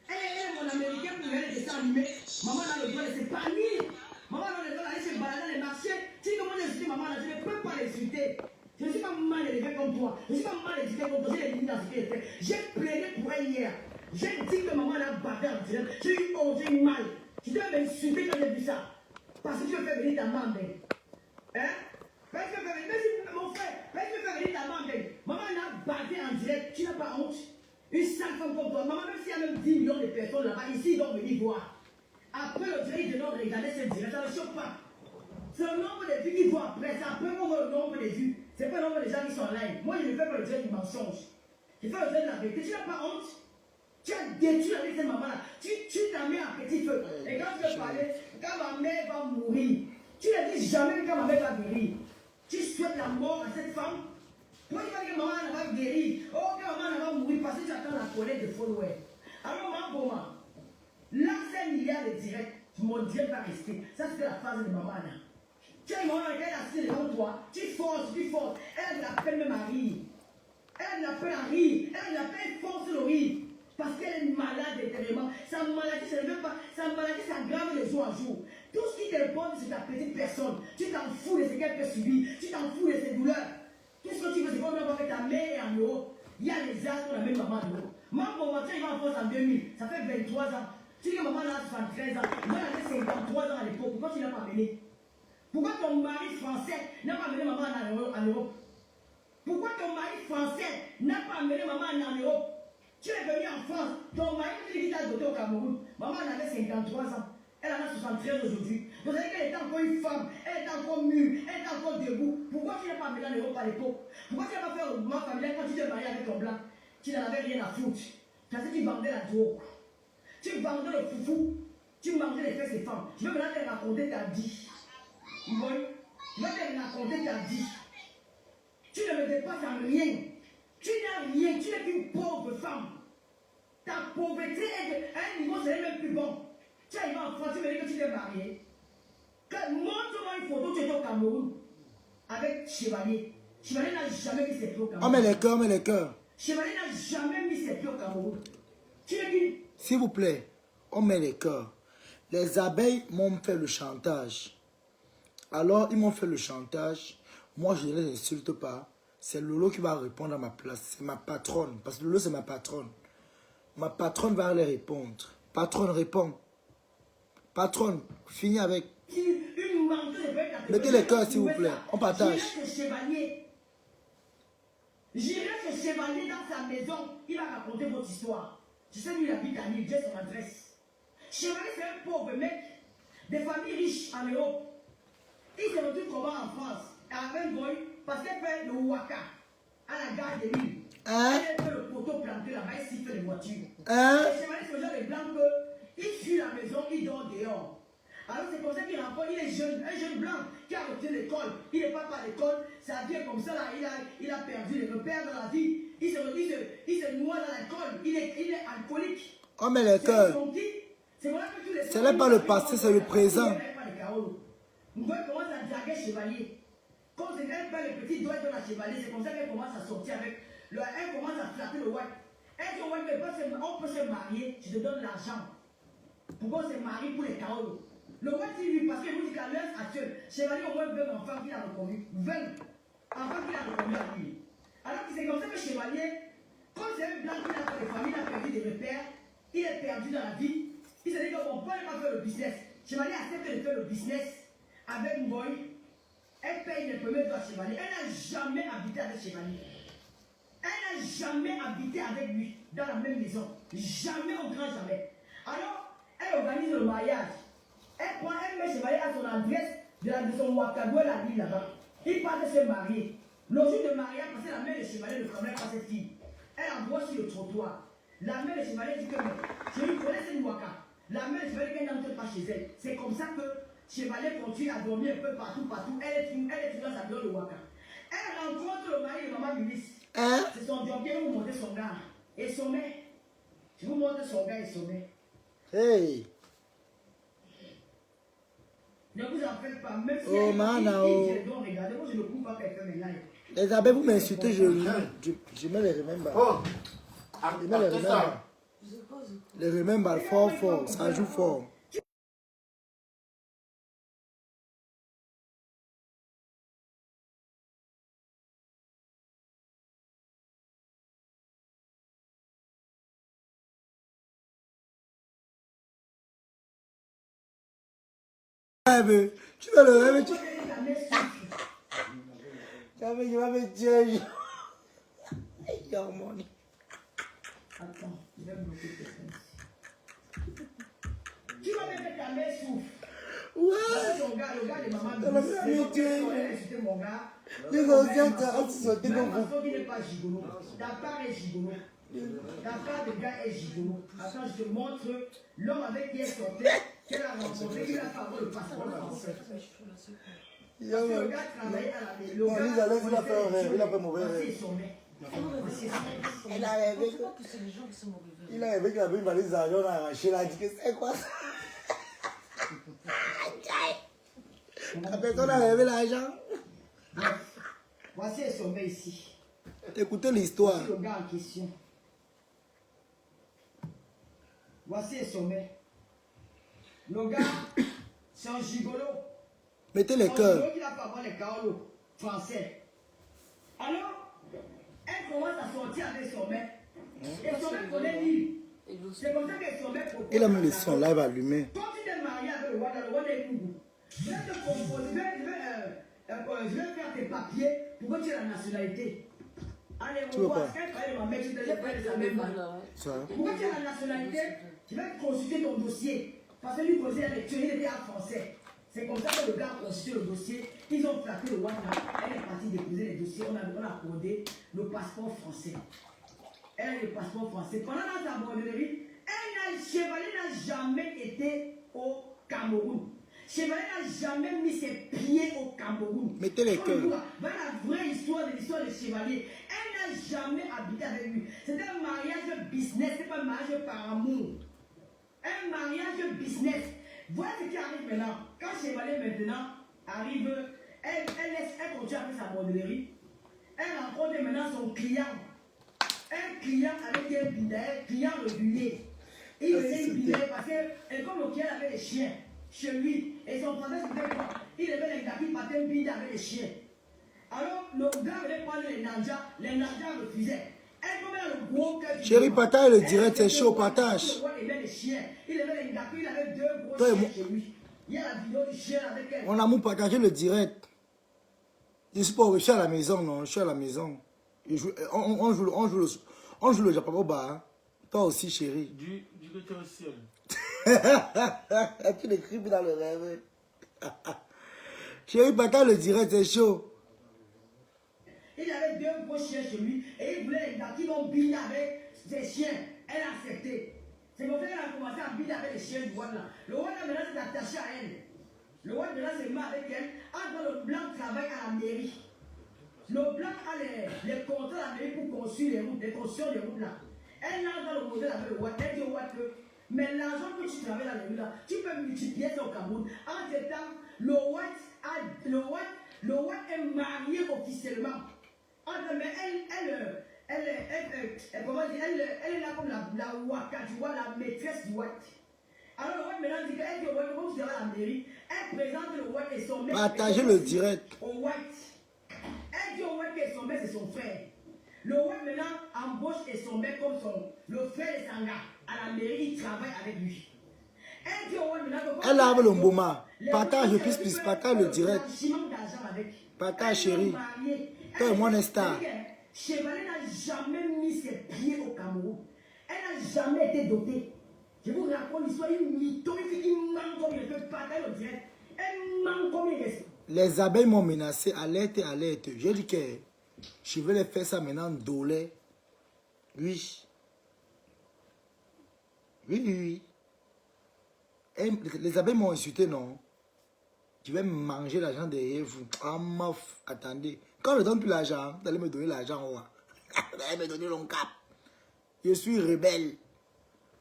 Elle est mon américain pour mettre les dessins animés. Maman a le droit de s'épanouir. Maman a le droit d'aller se balader dans les marchés. Tu dis comment insulter maman là, je ne peux pas l'insulter. Je ne suis pas mal élevé comme toi. Je ne suis pas mal éduqué comme toi. J'ai dit dans ce qu'elle fait. J'ai plaidé pour elle hier. J'ai dit que maman l'a battu en direct. J'ai eu honte, j'ai eu mal. Tu dois m'insulter quand j'ai vu ça. Parce que tu veux faire venir ta maman. Hein? Parce que tu veux faire venir mon frère. Parce que tu veux faire venir ta maman. Maman l'a battu en direct. Tu n'as pas honte. Une sale femme comme toi. Maman, même s'il y a même 10 millions de personnes là-bas, ici, ils vont venir voir. Après le direct de notre regarder ce direct, ça ne choque pas. C'est le nombre de vues qu'ils voient après. C'est après qu'on voit le nombre de vues. C'est pas le nombre de gens qui sont en live. Moi, je ne fais pas le direct du mensonge. Je fais le direct de la vérité. Tu n'as pas honte. Tu as détruit la vie de cette maman-là. Tu t'as mis à petit feu. Et quand tu veux parler, quand ma mère va mourir, tu ne dis jamais quand ma mère va guérir. Tu souhaites la mort à cette femme. Pourquoi tu vas dire que maman va guérir? Oh, que maman va mourir parce que tu attends la colère de followers. Alors, maman, pour moi, là, c'est 1 milliard de directs. Mon direct va rester. Ça, c'est la phase de maman là. Tu as une maman qui est assise devant toi. Tu forces. Elle a de la peine même à rire. Elle a de la peine à rire. Elle a de la peine, force le rire. Parce qu'elle est malade intérieurement. Sa maladie, ça ne veut pas. Sa maladie s'aggrave de jour en jour. Tout ce qui t'importe, c'est ta petite personne. Tu t'en fous de ce qu'elle peut subir. Tu t'en fous de ses douleurs. Tout ce que tu veux, c'est qu'on va faire ta mère en Europe. Il y a les as qu'on amène maman en Europe. Maman, pour moi, il va en France en 2000. Ça fait 23 ans. Tu dis que maman a 73 ans. Moi, elle avait 53 ans à l'époque. Pourquoi tu n'as pas amené? Pourquoi ton mari français n'a pas amené maman en Europe? Pourquoi ton mari français n'a pas amené maman en Europe? Tu es venu en France. Ton mari, tu dis qu'il t'a doté au Cameroun. Maman avait 53 ans. Elle en a 73 aujourd'hui. Vous savez qu'elle était encore une femme. Elle était encore mûre. Elle était encore debout. Pourquoi tu n'as pas amené en Europe à l'époque? Pourquoi tu n'as pas fait un mouvement familial quand tu t'es marié avec ton blanc? Tu n'en avais rien à foutre. Parce que tu vendais la drogue. Tu vendais le foufou. Tu vendais les fesses des femmes. Je veux maintenant te raconter ta vie. Je veux te raconter ta vie. Tu ne me dépasses en rien. Tu n'as rien. Tu n'es qu'une pauvre femme. Ta pauvreté est à un niveau, c'est même plus bon. Tu arrives en France, tu me dis que tu t'es marié. Montre-moi une photo, tu es au Cameroun. Avec Chevalier. Chevalier n'a jamais mis ses pieds au Cameroun. On met les cœurs, on met les cœurs. Chevalier n'a jamais mis ses pieds au Cameroun. Tu es qui? S'il vous plaît, on met les cœurs. Les abeilles m'ont fait le chantage. Alors, ils m'ont fait le chantage. Moi, je ne les insulte pas. C'est Lolo qui va répondre à ma place. C'est ma patronne. Parce que Lolo, c'est ma patronne. Ma patronne va les répondre. Patronne, réponds. Patronne, finis avec. Mettez les cœurs, s'il vous plaît. On partage. J'irai chez Chevalier dans sa maison. Il va raconter votre histoire. Je sais lui, il habite à Lille. J'ai son adresse. Chevalier, c'est un pauvre mec. Des familles riches en Europe. Il se retrouve comment en France? À un boy, parce qu'elle fait le Ouaka. À la gare de Lille. Elle fait le poteau planté là-bas. Il siffle les voitures. Et Chevalier, c'est le genre de blanc que il fuit la maison, il dort dehors. Alors c'est comme ça qu'il rencontre, il est jeune, un jeune blanc qui a retenu l'école. Il n'est pas à l'école, ça vient comme ça là, il a perdu les repères dans la vie. Il se noie dans l'école, il est alcoolique. On met les cœurs. Ce n'est pas le passé, c'est le présent. Nous voyons commence à draguer Chevalier. Quand elle fait le petit doigt de la Chevalier, c'est comme ça qu'elle commence à sortir avec. Elle commence à flatter le white. Elle dit au white, on peut se marier, je te donne l'argent. Pourquoi on se marie pour les Kaolo? Le roi dit lui, parce qu'il vous dit qu'à l'heure actuelle, Chevalier au moins 20 enfants qu'il a reconnu. 20 enfants qu'il a reconnu à lui. Alors que c'est comme ça que Chevalier, quand c'est un blanc qui a fait des familles, il a perdu des repères, il est perdu dans la vie. Il s'est dit qu'on peut pas faire le business. Chevalier accepte de faire le business avec Mboy. Elle paye les premiers droits à Chevalier. Elle n'a jamais habité avec Chevalier. Elle n'a jamais habité avec lui dans la même maison. Jamais au grand jamais. Alors, elle organise le mariage. Elle met Chevalier à son adresse de son Ouagadougou, elle a dit là-bas. Il part de se marier. Le jour de mariage, parce que la mère de Chevalier ne connaît pas cette fille. Elle envoie sur le trottoir. La mère de Chevalier dit que je lui connais cette Ouaka. La mère de Chevalier n'entre pas chez elle. C'est comme ça que Chevalier continue à dormir un peu partout. Elle est dans sa maison de Ouaka. Elle rencontre le mari de maman Milice. C'est son job, vous montrer son gars. Et son mec. Je vous montre son gars et son mec. Hey! Ne vous en faites pas, même si Oh, regardez, moi je ne coupe pas quelqu'un mes lives. Les abeilles, vous m'insultez, je mets les remembers. Je mets les remembers. Les remembers fort, ça joue fort. Tu vas le rêver, tu vas me dire. Yo, money. Attends, je vais bloquer quelqu'un. Tu vas mettre ta mère souffle. Ouais. Ton gars, le gars de maman Ça va me dire. insulté mon gars. Les anciens, quand tu sautais dans Même façon qui n'est pas gigolo. Ta part est gigolo. Ta part de gars est gigolo. Attends, je te montre l'homme avec qui elle sortait, qu'elle a rencontré, il a pas avoir le passeport français. Parce que le gars travaillait à la maison. Non, Lisa, laisse-la faire un rêve. Il a fait mauvais rêve. Elle a rêvé que... Il a rêvé qu'il avait une valise d'argent, on a arraché, il a dit que c'est quoi ça? La personne a rêvé l'argent. Voici le sommet ici. Écoutez l'histoire. Voici le gars en question. Voici le sommet. Le gars, c'est un gigolo. Mettez les cœurs. Un gigolo qui n'a pas avoir les Kaolo français. Alors, elle commence à sortir avec son mec. Et son mec connaît l'île. C'est comme ça que son mec propose. Il a mis le son live allumé. Quand tu t'es marié avec le roi est Kougou, je vais te composer, je vais faire tes papiers pour que tu aies la nationalité. Allez, Tu on veux voit, quoi? quand tu as ma mère, tu te laisses faire les amènes. Pour que tu aies la nationalité, je vais consulter ton dossier. Parce que lui, posait la lecture, il était en français. C'est comme ça que le gars a consulté le dossier. Ils ont flatté le Rwanda. Elle est partie déposer les dossiers. On a accordé le passeport français. Elle a le passeport français. Pendant sa borderie, Chevalier n'a jamais été au Cameroun. Chevalier n'a jamais mis ses pieds au Cameroun. Mettez les cœurs. Voilà la vraie histoire de Chevalier. Elle n'a jamais habité avec lui. C'est un mariage business, c'est pas un mariage par amour. Un mariage business. Voilà ce qui arrive maintenant. Quand Chevalier maintenant arrive, elle continue avec sa bordellerie. Elle rencontre maintenant son client. Un client avec un bidet, un client régulier. Il venait bidet parce que, comme le client avait des chiens chez lui, et son frère c'était quoi? Il avait les gars qui partaient un bidet avec les chiens. Alors le gars venait prendre les nanjas refusaient. Elle commet le gros cœur. Chérie, partage le direct, c'est chaud, partage. Il avait les chiens, il avait les gars, il avait 2 gros chiens chez lui. Il y a la vidéo du chien avec elle. Mon amour, partagez le direct. Je suis pas, je suis à la maison, non, je suis à la maison. On joue le Japon au bar. Hein. Toi aussi, chérie. Du que tu es au ciel. Tu l'écris dans le rêve. Chérie, partage le direct, c'est chaud. Il avait 2 gros chiens chez lui et il voulait les gars qui vont biner avec ses chiens. Elle a accepté. C'est pour ça qu'elle a commencé à biner avec les chiens du Ouad là. Le Ouad là maintenant s'est attaché à elle. Le Ouad maintenant s'est mis avec elle. Entre le blanc travaille à la mairie. Le blanc a les contrats à la mairie pour construire les routes, les constructions des routes là. Elle lance dans le modèle avec le Ouad. Elle dit au Ouad que, mais l'argent que tu travailles dans les rues là, tu peux multiplier ça au Cameroun. En ce temps, le Ouad est marié officiellement. Mais elle est là comme la Waka, tu vois, la maîtresse du Ouad. Alors le Ouad maintenant dit qu'elle dit au Ouad, comme tu vas à la mairie, elle présente le Ouad et son mec. Partagez le direct. Au Ouad. Elle dit au Ouad que son mec c'est son frère. Le Ouad maintenant embauche et son mec comme le frère de Sanga. À la mairie, il travaille avec lui. Elle dit au Ouad maintenant que... Elle a le mboma. Partage, plus, partage le direct. Partage, chérie. Toi et moi, on est star. Chevalier n'a jamais mis ses pieds au Cameroun. Elle n'a jamais été dotée. Je vous raconte l'histoire, une mytho, il manque comme il peut partager le direct. Elle manque comme il reste. Les abeilles m'ont menacé, alerte, alerte. J'ai dit que je vais les faire ça maintenant, dolé. Oui. Oui. Et les abeilles m'ont insulté, non? Je vais manger l'argent derrière vous. Ah, meuf, attendez. Quand je ne donne plus l'argent, vous allez me donner l'argent. Vous allez me donner le cap. Je suis rebelle.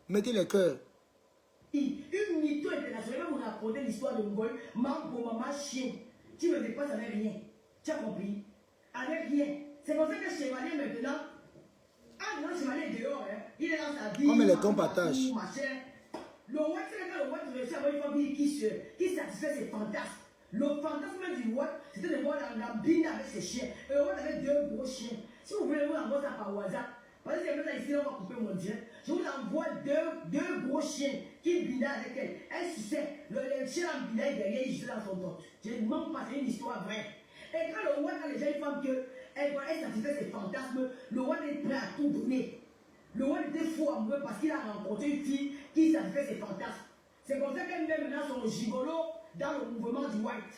Mettez les cœurs. Une mytho internationale, vous racontez l'histoire de Ngoy, Mambo, maman, chien. Tu ne me dépasses avec rien. Tu as compris? Avec rien. C'est pour ça que Chevalier maintenant, le Chevalier est dehors, hein. Il est dans sa vie. On met les comptes à tâche. Le Ouad, c'est quand le Ouad réussit à avoir une famille qui satisfait ses fantasmes. Le fantasme du Ouad, c'était de voir la bine avec ses chiens. Et le Ouad avait 2 gros chiens. Si vous voulez vous envoyer ça par WhatsApp, parce que là ici, on va couper mon direct. Je vous envoie deux gros chiens qui binaient avec elle. Elle suçait. Le chien en binaille derrière, il suçait dans son dos. Je ne mens pas, c'est une histoire vraie. Et quand le Ouad, quand les gens font qu'elle satisfait ses fantasmes, le Ouad est prêt à tout donner. Le Ouad était fou amoureux parce qu'il a rencontré une fille qui satisfait ses fantasmes. C'est comme ça qu'elle met maintenant son gigolo dans le mouvement du White.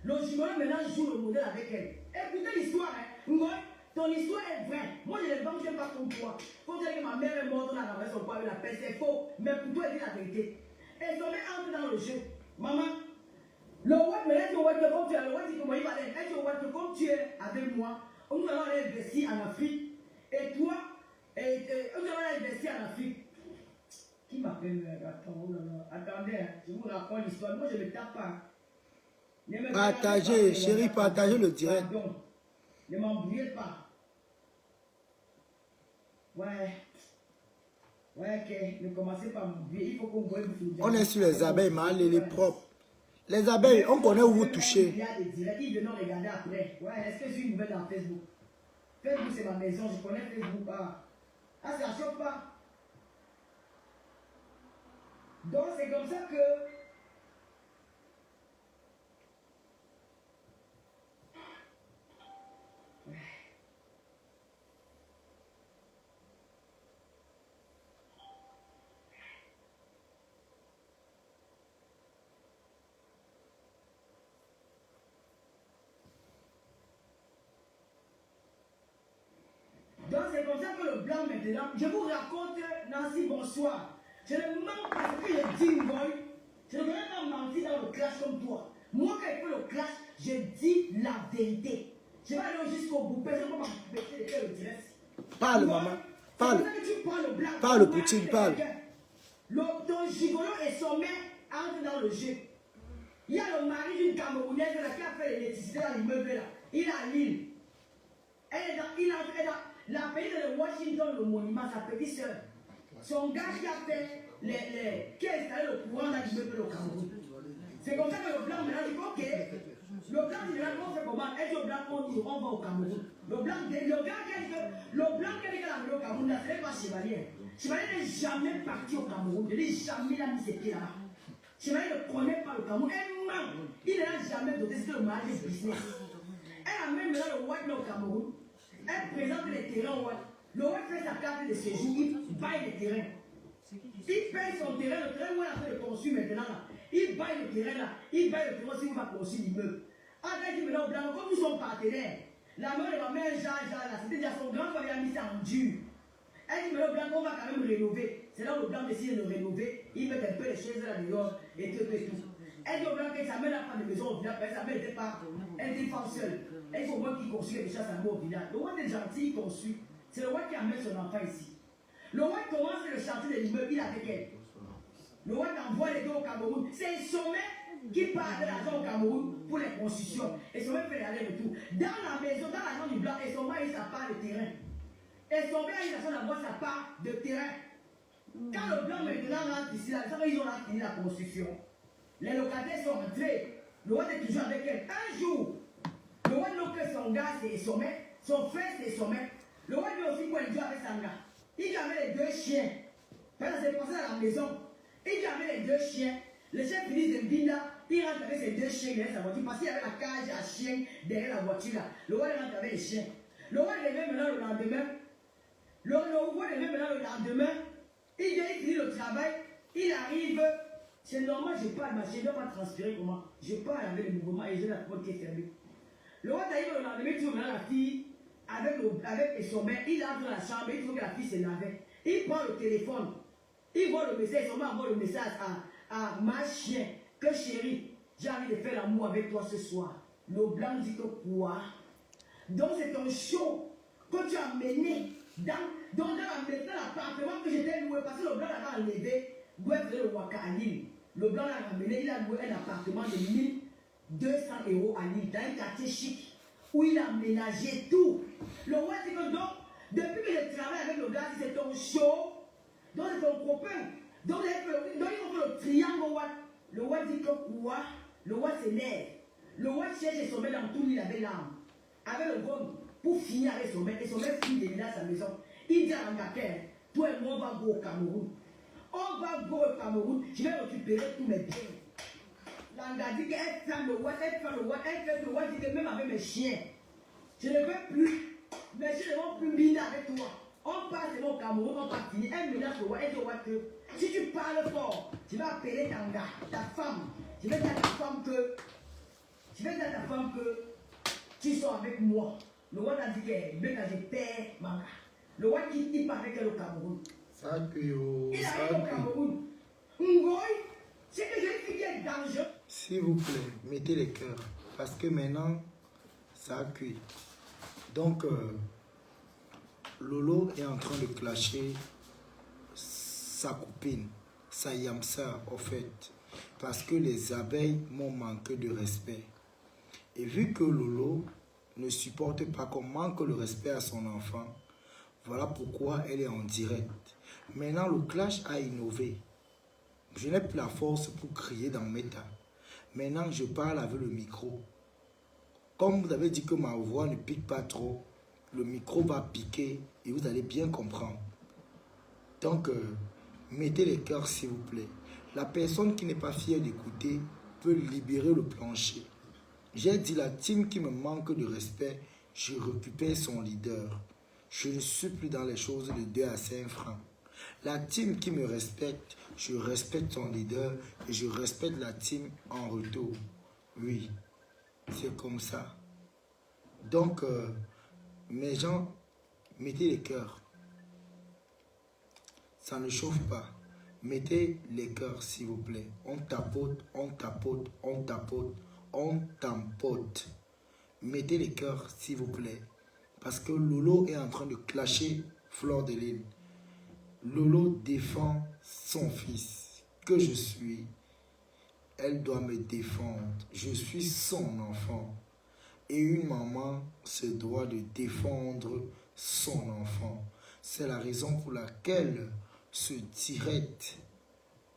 Le gigolo maintenant joue le modèle avec elle. Écoutez l'histoire, hein. Ngoy, ton histoire est vraie. Moi, je ne pense pas comme toi. Faut dire que ma mère est morte, on a renversé son poids avec la peste, c'est faux. Mais pour toi, elle dit la vérité. Et son mère entre dans le jeu. Maman, le Ouad me dit au Ouad que comme tu es, le Ouad dit comment il va aller. Elle dit au Ouad que comme tu es avec moi, nous allons aller investir en Afrique. Et toi, nous allons aller investir en Afrique. Qui m'appelle? Attendez, je vous raconte l'histoire. Moi, je ne me tape pas. Partagez, chérie, partagez le direct. Pardon. Ne m'embrouillez pas. Ouais, ok. Ne commencez pas à m'embrouiller. Il faut qu'on voie vous. On est sur les abeilles, mal, les propres. Les abeilles, on connaît où vous touchez. Il y a des directs, ils viennent regarder après. Ouais, est-ce que je suis une nouvelle dans Facebook? Facebook, c'est ma maison. Je connais Facebook. Ah, ça ne choque pas. Donc, c'est comme ça que. Donc c'est comme ça que le blanc maintenant, je vous raconte, Nancy, bonsoir. Je ne mens pas ce que je dis, Ngoy. Je ne voudrais pas mentir dans le clash comme toi. Moi, quand il fait le clash, je dis la vérité. Je vais aller jusqu'au bout. Personne ne va m'empêcher de faire le direct. Parle, maman. Parle. C'est pour ça que tu prends le blanc. Parle, Poutine, parle. Ton gigolo et son mère entrent dans le jeu. Il y a le mari d'une Camerounaise là, qui a fait l'électricité dans l'immeuble là. Il est à Lille. Elle est dans la pays de Washington, le monument, sa petite soeur. Son gars qui a fait qui a installé le courant dans l'immeuble au Cameroun. C'est comme ça que le blanc maintenant dit ok. Le blanc dit maintenant on fait comment? Elle dit au blanc on va au Cameroun. Le blanc qui a dit que la au Cameroun, là, ce n'est pas Chevalier. Chevalier n'est jamais parti au Cameroun. Je dis jamais il a mis ses pieds là-bas. Chevalier ne connaît pas le Cameroun. Il n'a jamais doté, c'était le mariage de business. Elle a même là le White au Cameroun. Elle présente les terrains au White. Le White fait sa carte de séjour, il baille les terrains. Il paye son terrain, le terrain où elle a fait le construire maintenant là. Il baille le terrain là. Il baille le terrain si on va construire l'immeuble. Après, il dit maintenant, blanc, comme nous sommes partenaires, la mère de ma mère, Jean, là, c'était déjà son grand frère, il a mis ça en dur. Elle dit, mais le blanc, on va quand même rénover. C'est là où le blanc décide de rénover. Il met un peu les chaises là dehors et tout. Elle dit au blanc que sa mère n'a pas de maison au village, sa mère n'était pas. Elle était femme seule. Elle faut voir qui construit quelque chose à au village. Le roi est gentil, il construit. C'est le roi qui amène son enfant ici. Le roi commence le chantier de l'immeuble, il est avec elle. Le roi envoie les deux au Cameroun. C'est Sommet qui part de l'argent au Cameroun pour les constructions. Et Sommet fait aller le tout. Dans la maison, dans l'argent du blanc, et Sommet a eu sa part de terrain. Et Sommet a eu l'argent d'avoir sa part de terrain. Quand le blanc maintenant rentre ici, là, ils ont fini la construction. Les locataires sont rentrés. Le roi est toujours avec elle. Un jour, le roi n'a que son gars, c'est Sommet. Son frère, c'est Sommet. Le roi dit aussi quoi, il joue avec son gars. Il y avait les deux chiens. Parce que c'est passé à la maison. Il y avait les deux chiens. Le chien finit de Mbinda. Il rentre avec ses deux chiens derrière sa voiture. Parce qu'il y avait la cage à chien derrière la voiture. Là. Le roi rentre avec les chiens. Le roi revient maintenant le lendemain. Le roi revient maintenant le lendemain. Il vient, il finit le travail. Il arrive. C'est normal, je parle. Ma chienne ne doit pas transpirer comment. Je parle avec le mouvement et j'ai la porte qui est fermée. Le roi arrive le lendemain. Tu vois la fille. Avec son mère, il entre dans la chambre, il faut que la fille se lave. Il prend le téléphone, il voit le message, son mari envoie le message à ma chien, que chérie, j'ai envie de faire l'amour avec toi ce soir. Le blanc dit que quoi? Donc c'est un show que tu as mené dans l'appartement que j'étais loué, parce que le blanc l'avait enlevé, le Waka à Lille. Le blanc l'a ramené, il a loué un appartement de 1200 € à Lille, dans un quartier chic, où il a ménagé tout. Le roi dit que donc, depuis que je travaille avec le gars, c'est ton show, donc c'est ton copain. Donc ils ont fait le triangle. Le roi dit que quoi? Le roi s'énerve. Le roi cherche son mec dans tout, il avait l'arme. Avec le gun, pour finir avec son mec. Et son mec finit de à sa maison. Il dit à l'Angleterre, toi et moi on va go au Cameroun. On va go au Cameroun, je vais récupérer tous mes biens. L'Anga dit qu'elle ferme le roi, elle ferme le roi, elle ferme le roi, dit que même avec mes chiens, je ne veux plus, mes chiens ne vont plus miner avec toi. On part au Cameroun, on va finir, elle menace le roi, elle dit au roi que si tu parles fort, tu vas appeler ta femme, je vais dire à ta femme que tu sois avec moi. Le roi a dit que je perds ma gars. Le roi il part avec elle au Cameroun. Ça cuit, il arrive au Cameroun. C'est que j'ai dit qu'il est dangereux. S'il vous plaît, mettez les cœurs. Parce que maintenant, ça a cuit. Donc, Lolo est en train de clasher sa copine, sa yamsa, au fait. Parce que les abeilles m'ont manqué de respect. Et vu que Lolo ne supporte pas qu'on manque le respect à son enfant, voilà pourquoi elle est en direct. Maintenant, le clash a innové. Je n'ai plus la force pour crier dans mes tas. Maintenant, je parle avec le micro. Comme vous avez dit que ma voix ne pique pas trop, le micro va piquer et vous allez bien comprendre. Donc, mettez les cœurs s'il vous plaît. La personne qui n'est pas fière d'écouter peut libérer le plancher. J'ai dit la team qui me manque de respect, je récupère son leader. Je ne suis plus dans les choses de 2 à 5 francs. La team qui me respecte, je respecte son leader et je respecte la team en retour. Oui, c'est comme ça. Donc, mes gens, mettez les cœurs. Ça ne chauffe pas. Mettez les cœurs, s'il vous plaît. On tapote, on tapote, on tapote, on tampote. Mettez les cœurs, s'il vous plaît. Parce que Lolo est en train de clasher Fleur de Lys. Lolo défend son fils, que je suis. Elle doit me défendre. Je suis son enfant. Et une maman se doit de défendre son enfant. C'est la raison pour laquelle ce direct,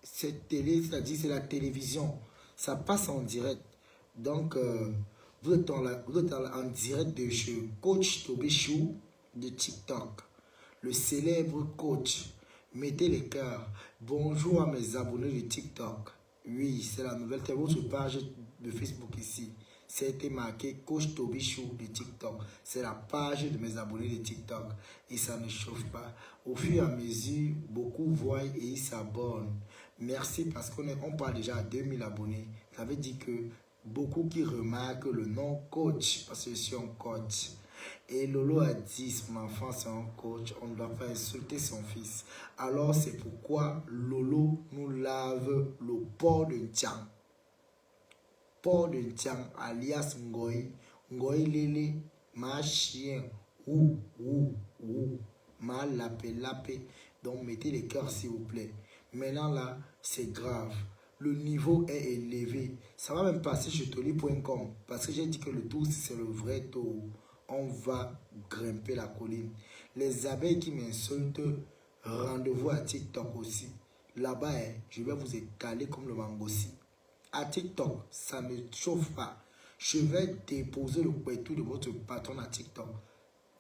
cette télé, c'est-à-dire c'est la télévision, ça passe en direct. Donc, vous êtes en direct de chez Coach Tobichou de TikTok, le célèbre coach. Mettez les cœurs. Bonjour à mes abonnés de TikTok. Oui, c'est la nouvelle, c'est votre page de Facebook ici. C'était marqué Coach Tobichou de TikTok. C'est la page de mes abonnés de TikTok. Et ça ne chauffe pas. Au fur et à mesure, beaucoup voient et ils s'abonnent. Merci parce qu'on parle déjà à 2000 abonnés. Ça veut dire que beaucoup qui remarquent le nom coach, parce que je suis un coach. Et Lolo a dit, son enfant c'est un coach, on ne doit pas insulter son fils. Alors c'est pourquoi Lolo nous lave le port de Tiang. Port de Tiang, alias Ngoy. Ngoy Lele, ma chien, ou, ma lapé. Donc mettez les cœurs s'il vous plaît. Maintenant là, c'est grave. Le niveau est élevé. Ça va même passer sur toli.com parce que j'ai dit que le tour, c'est le vrai tour. On va grimper la colline. Les abeilles qui m'insultent, rendez-vous à TikTok aussi. Là-bas, je vais vous étaler comme le mangossi. À TikTok, ça ne chauffe pas. Je vais déposer le couteau de votre patron à TikTok.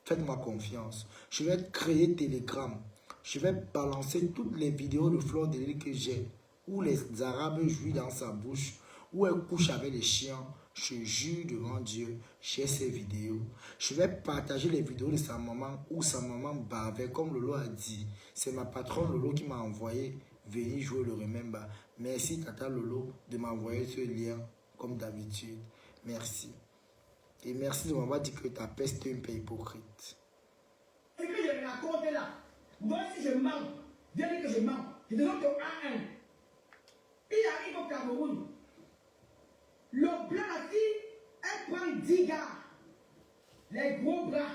Faites-moi confiance. Je vais créer Telegram. Je vais balancer toutes les vidéos de Fleur de Lys que j'ai. Où les Arabes jouent dans sa bouche. Où elle couche avec les chiens. Je jure devant Dieu, j'ai ces vidéos. Je vais partager les vidéos de sa maman où sa maman bavait, comme Lolo a dit. C'est ma patronne Lolo qui m'a envoyé venir jouer le Remember. Merci Tata Lolo de m'envoyer ce lien comme d'habitude. Merci. Et merci de m'avoir dit que ta peste est un peu hypocrite. Ce que je raconte là, moi si je mens, viens dire que je mens. Je te donne ton A1. Il arrive au Cameroun. Le blanc, la fille, elle prend 10 gars. Les gros bras.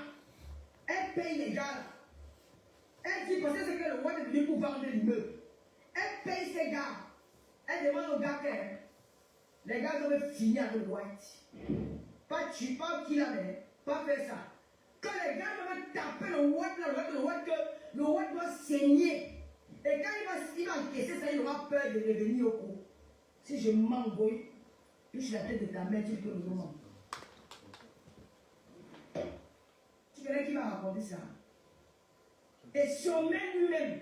Elle paye les gars. Elle dit parce que c'est que le roi est venu pour vendre l'immeuble. Elle paye ses gars. Elle demande aux gars que les gars doivent finir avec le white. Pas tuer, pas qu'il avait, pas faire ça. Quand les gars doivent taper le white, le white doit saigner. Et quand il va encaisser ça, il aura peur de revenir au coup. Si je m'embrouille, touche la tête de ta mère, tu peux le moment. Tu connais qui va raconter ça? Et sommet lui-même.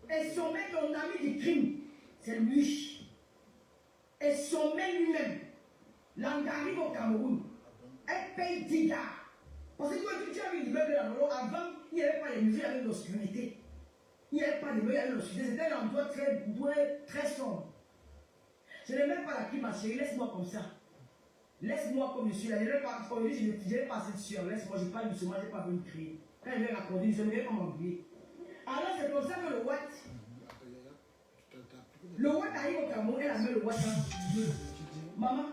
Et sommet ton ami du crime. C'est lui. Et sommet lui-même. L'engarive au Cameroun. Elle paye 10 gars. Parce que tu as vu l'immeuble là, avant, il n'y avait pas les musées avec l'obscurité. Il n'y avait pas de avec l'obscurité. C'était un endroit très sombre. Je n'ai même pas la clim, ma chérie. Laisse-moi comme ça. Laisse-moi comme je suis là. Je n'ai pas cette sueur. Laisse-moi, je parle doucement, je n'ai pas besoin de crier. Quand je vais raconter, je ne vais pas m'embrouiller. Alors c'est comme ça que le Watt arrive au Cameroun, elle a mis le Watt dans le maman,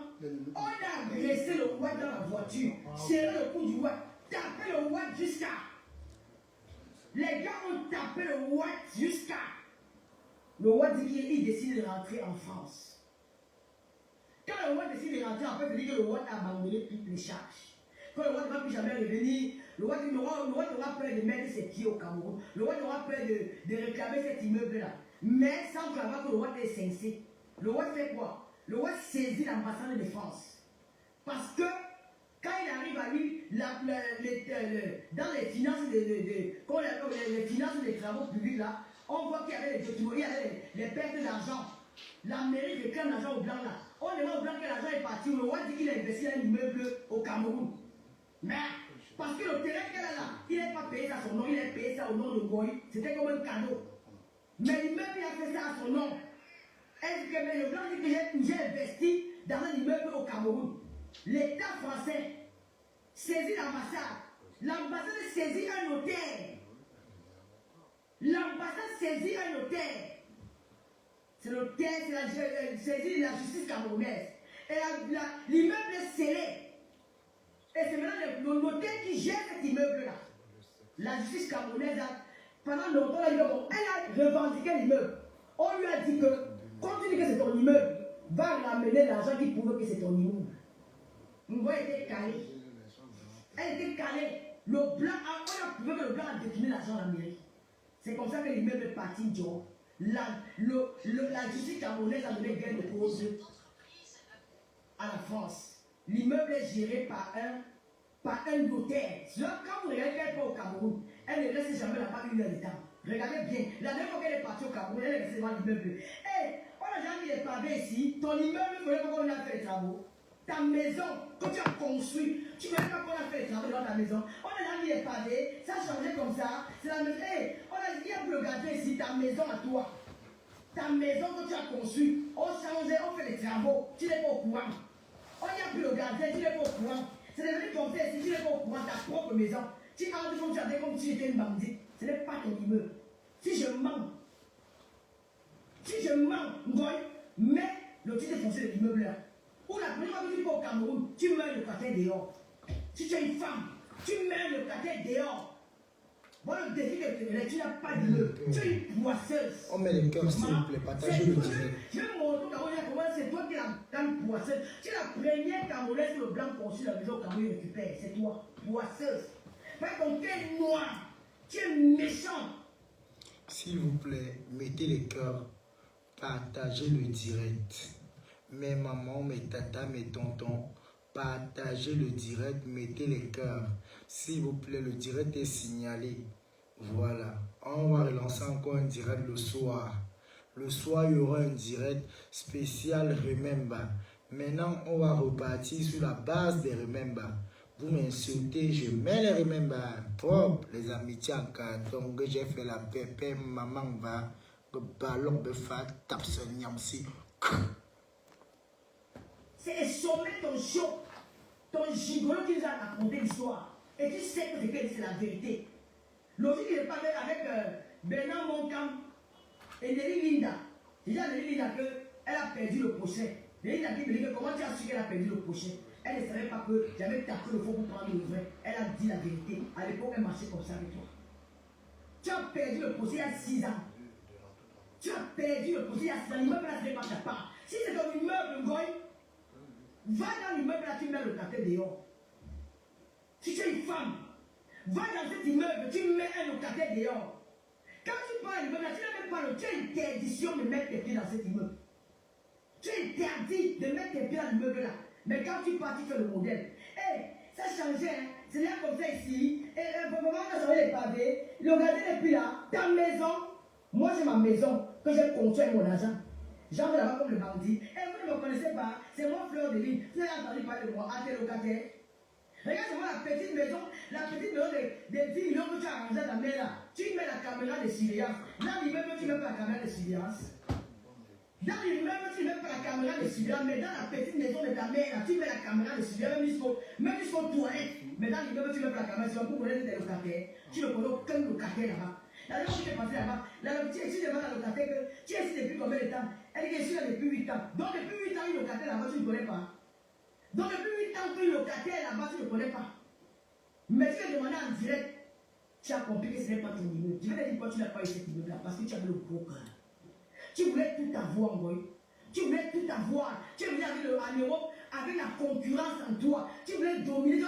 on a dressé le Watt dans la voiture, serré le cou du Watt, tapé le Watt jusqu'à. Les gars ont tapé le Watt jusqu'à. Le Watt dit qu'il décide de rentrer en France. Quand le Watt décide de rentrer, en fait, il dit que le Watt a abandonné toutes les charges. Quand le Watt ne va plus jamais revenir, le Watt aura peur de mettre ses pieds au Cameroun. Le Watt aura peur de réclamer cet immeuble-là. Mais sans savoir que le Watt est censé. Le Watt fait quoi? Le Watt saisit l'ambassade de France. Parce que quand il arrive à lui, dans les finances les finances des travaux publics là, on voit qu'il y avait les documents, il y avait les pertes d'argent. La mairie réclame l'argent au blanc là. On demande au blanc que l'argent est parti. Le Watt dit qu'il a investi dans un immeuble au Cameroun. Mais parce que le terrain qu'elle a là, il n'est pas payé ça à son nom, il est payé ça au nom de Goy. C'était comme un cadeau. Mais l'immeuble, il a fait ça à son nom. Est-ce que le blanc dit que j'ai investi dans un immeuble au Cameroun? L'État français saisit l'ambassade. L'ambassade saisit un notaire. L'ambassade saisit un notaire. c'est le terre, c'est la justice camerounaise. Et l'immeuble est scellé. Et c'est maintenant le notaire qui gère cet immeuble-là. La justice camerounaise, pendant longtemps, elle a revendiqué l'immeuble. On lui a dit que, quand tu dis que c'est ton immeuble, va ramener l'argent qui prouve que c'est ton immeuble. Vous voyez, elle était calée. Elle était calée. Le blanc, on a prouvé que le blanc a détourné l'argent à la mairie. C'est comme ça que l'immeuble est parti, Joe. La justice camerounaise a donné gain de cause à la France. L'immeuble est géré par un notaire. Quand vous regardez qu'elle est au Cameroun, elle ne reste jamais là-bas une heure de temps. Regardez bien. La dernière fois qu'elle est partie au Cameroun, elle est restée devant l'immeuble. Hé, on a déjà mis les pavés ici. Ton immeuble, il faudrait qu'on a fait les travaux. Ta maison, que tu as construit, tu ne veux pas qu'on a fait les travaux dans ta maison. On a déjà mis les pavés, ça a changé comme ça. C'est la maison. Hé, on a dit, on peut regarder ici ta maison à toi. Ta maison que tu as construite, on change, on fait les travaux, tu n'es pas au courant. On n'y a plus le gardien, tu n'es pas au courant. C'est devenu comme ça, si tu n'es pas au courant, ta propre maison. Tu entres comme tu as fait comme si tu étais une bandite. Ce n'est pas ton immeuble. Si je mens, Ngoy, mets le titre foncier de l'immeuble là. Ou la première fois que tu vas au Cameroun, tu mets le quartier dehors. Si tu es une femme, tu mets le quartier dehors. Voilà le défi que tu n'as pas d'immeuble. Tu es une poisseuse. On met les cœurs, s'il vous plaît, partagez le direct. Je vais montrer au Cameroun comment c'est toi qui es la dame poisseuse. Tu es la première Camerounaise que le blanc construit la maison au Cameroun récupère. C'est toi, poisseuse. Parce que tu es noir, tu es méchant. S'il vous plaît, mettez les cœurs, partagez le direct. Mes mamans, mes tatas, mes tontons, partagez le direct, mettez les cœurs. S'il vous plaît, le direct est signalé. Voilà. On va relancer encore un direct le soir. Le soir, il y aura un direct spécial Remember. Maintenant, on va repartir sur la base des Remember. Vous m'insultez, je mets les Remember propres, les amitiés en carton, que j'ai fait la pépé, maman va, le ballon de fat, tape ce niamsi. C'est sommet ton show, ton gigolo qui nous a raconté l'histoire. Et tu sais que c'est la vérité. L'autre, il est pas avec Bernard Moncam et Nelly Linda. Il y a Nelly Linda qu'elle a perdu le procès. Nelly Linda qui me dit que comment tu as su qu'elle a perdu le procès. Elle ne savait pas que j'avais tapé le faux pour prendre le vrai. Elle a dit la vérité. À l'époque, elle marchait comme ça avec toi. Tu as perdu le procès il y a 6 ans. Tu as perdu le procès il y a 6 ans. L'immeuble là, ce n'est pas ta part. Si c'est ton immeuble, Ngoy, va dans l'immeuble là, tu mets le café dehors. Si tu es une femme, va dans cet immeuble, tu mets un locataire dehors. Quand tu parles à l'immeuble là, tu n'as même pas tu as interdiction de mettre tes pieds dans cet immeuble. Tu es interdit de mettre tes pieds dans l'immeuble là. Mais quand tu pars, tu fais le modèle. Hé, ça changeait, hein. C'est là comme ça ici. Et pour moment, on a changé les pavés. Le gardien n'est plus là. Ta maison, moi j'ai ma maison que j'ai construite avec mon argent. J'en vais là-bas comme le bandit. Et vous ne me connaissez pas, c'est moi Fleur de Lune. Vous avez entendu parler de moi, à tes locataires. Regarde-moi la petite maison de 10 millions que tu as arrangé à ta mère là. Tu mets la caméra de surveillance. Dans l'immeuble, tu ne mets pas la caméra de surveillance. Dans l'immeuble, tu ne mets pas la caméra de surveillance. Mais dans la petite maison de ta mère là, tu mets la caméra de surveillance, même jusqu'au toilette. Mais dans l'immeuble, tu ne mets pas la caméra de surveillance pour connaître tes locataires. Tu ne connais aucun locataire là-bas. La dernière fois que tu es passé là-bas, tu es ici devant la locataire, tu es ici depuis combien de temps? Elle dit que je suis là depuis 8 ans. Donc depuis 8 ans, une locataire là-bas, tu ne connais pas. Donc depuis 8 ans qu'une locataire là-bas, tu ne connais pas. Mais tu vas demander en direct, tu as compris que ce n'est pas ton immeuble. Je vais te dire pourquoi tu n'as pas eu cet immeuble là, parce que tu avais le gros cœur. Tu voulais tout avoir, Ngoy. Tu voulais tout avoir. Tu es venu en Europe avec la concurrence en toi. Tu voulais dominer.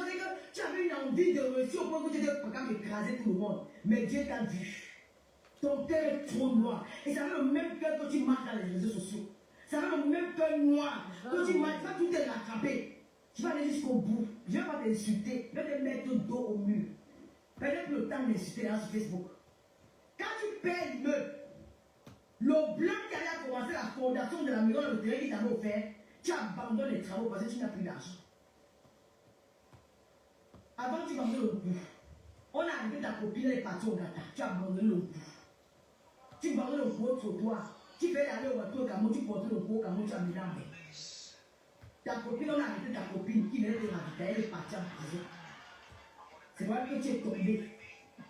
Tu avais une envie de réussir au point où tu étais capable d'écraser tout le monde. Mais Dieu t'a vu. Ton cœur est trop noir. Et ça fait le même cœur que tu marches dans les réseaux sociaux. Ça fait le même cœur noir que tu marches. Tu vas tout te rattraper. Tu vas aller jusqu'au bout. Je ne vais pas t'insulter. Je vais te mettre le dos au mur. Peut-être le temps d'insulter là sur Facebook. Quand tu perds l'immeuble, le blanc qui allait commencer la fondation de la maison, le terrain qui t'avait offert, tu abandonnes les travaux parce que tu n'as plus d'argent. Avant, tu abandonnes le coup. On a arrêté ta copine, elle est partie au Gata. Tu abandonnes le coup. Tu abandonnes le coup au trottoir. Tu fais aller au bateau au Cameroun, tu portes le coup au Cameroun, tu as mis dans la ta copine, on a arrêté ta copine qui venait de ravitailler, elle est partie en prison. C'est vrai que tu es tombé.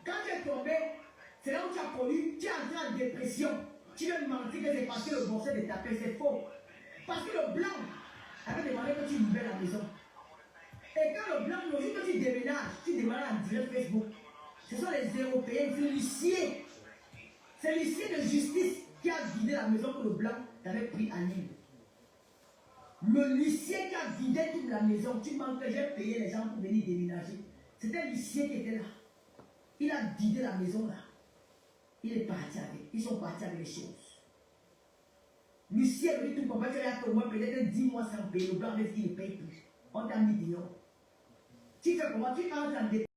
Quand tu es tombé, c'est là où tu as connu, tu es entré en dépression. Tu veux mentir que c'est parce que le bosseur de taper, c'est faux. Parce que le blanc avait demandé que tu libères la maison. Et quand le blanc, le jour que tu déménages, tu démarres en direct Facebook. Ce sont les Européens, c'est l'huissier. C'est l'huissier de justice qui a vidé la maison que le blanc t'avait pris à Lille. Le huissier qui a vidé toute la maison, tu manques que j'ai payé les gens pour venir déménager. C'était l'huissier qui était là. Il a vidé la maison là. Il est parti avec. Ils sont partis avec les choses. L'huissier lui tout comprend, tu as au moins peut-être 10 mois sans payer. Le blanc avait dit qu'il ne paye plus. On t'a mis dehors. Tu fais comment? Tu entres en dépôt.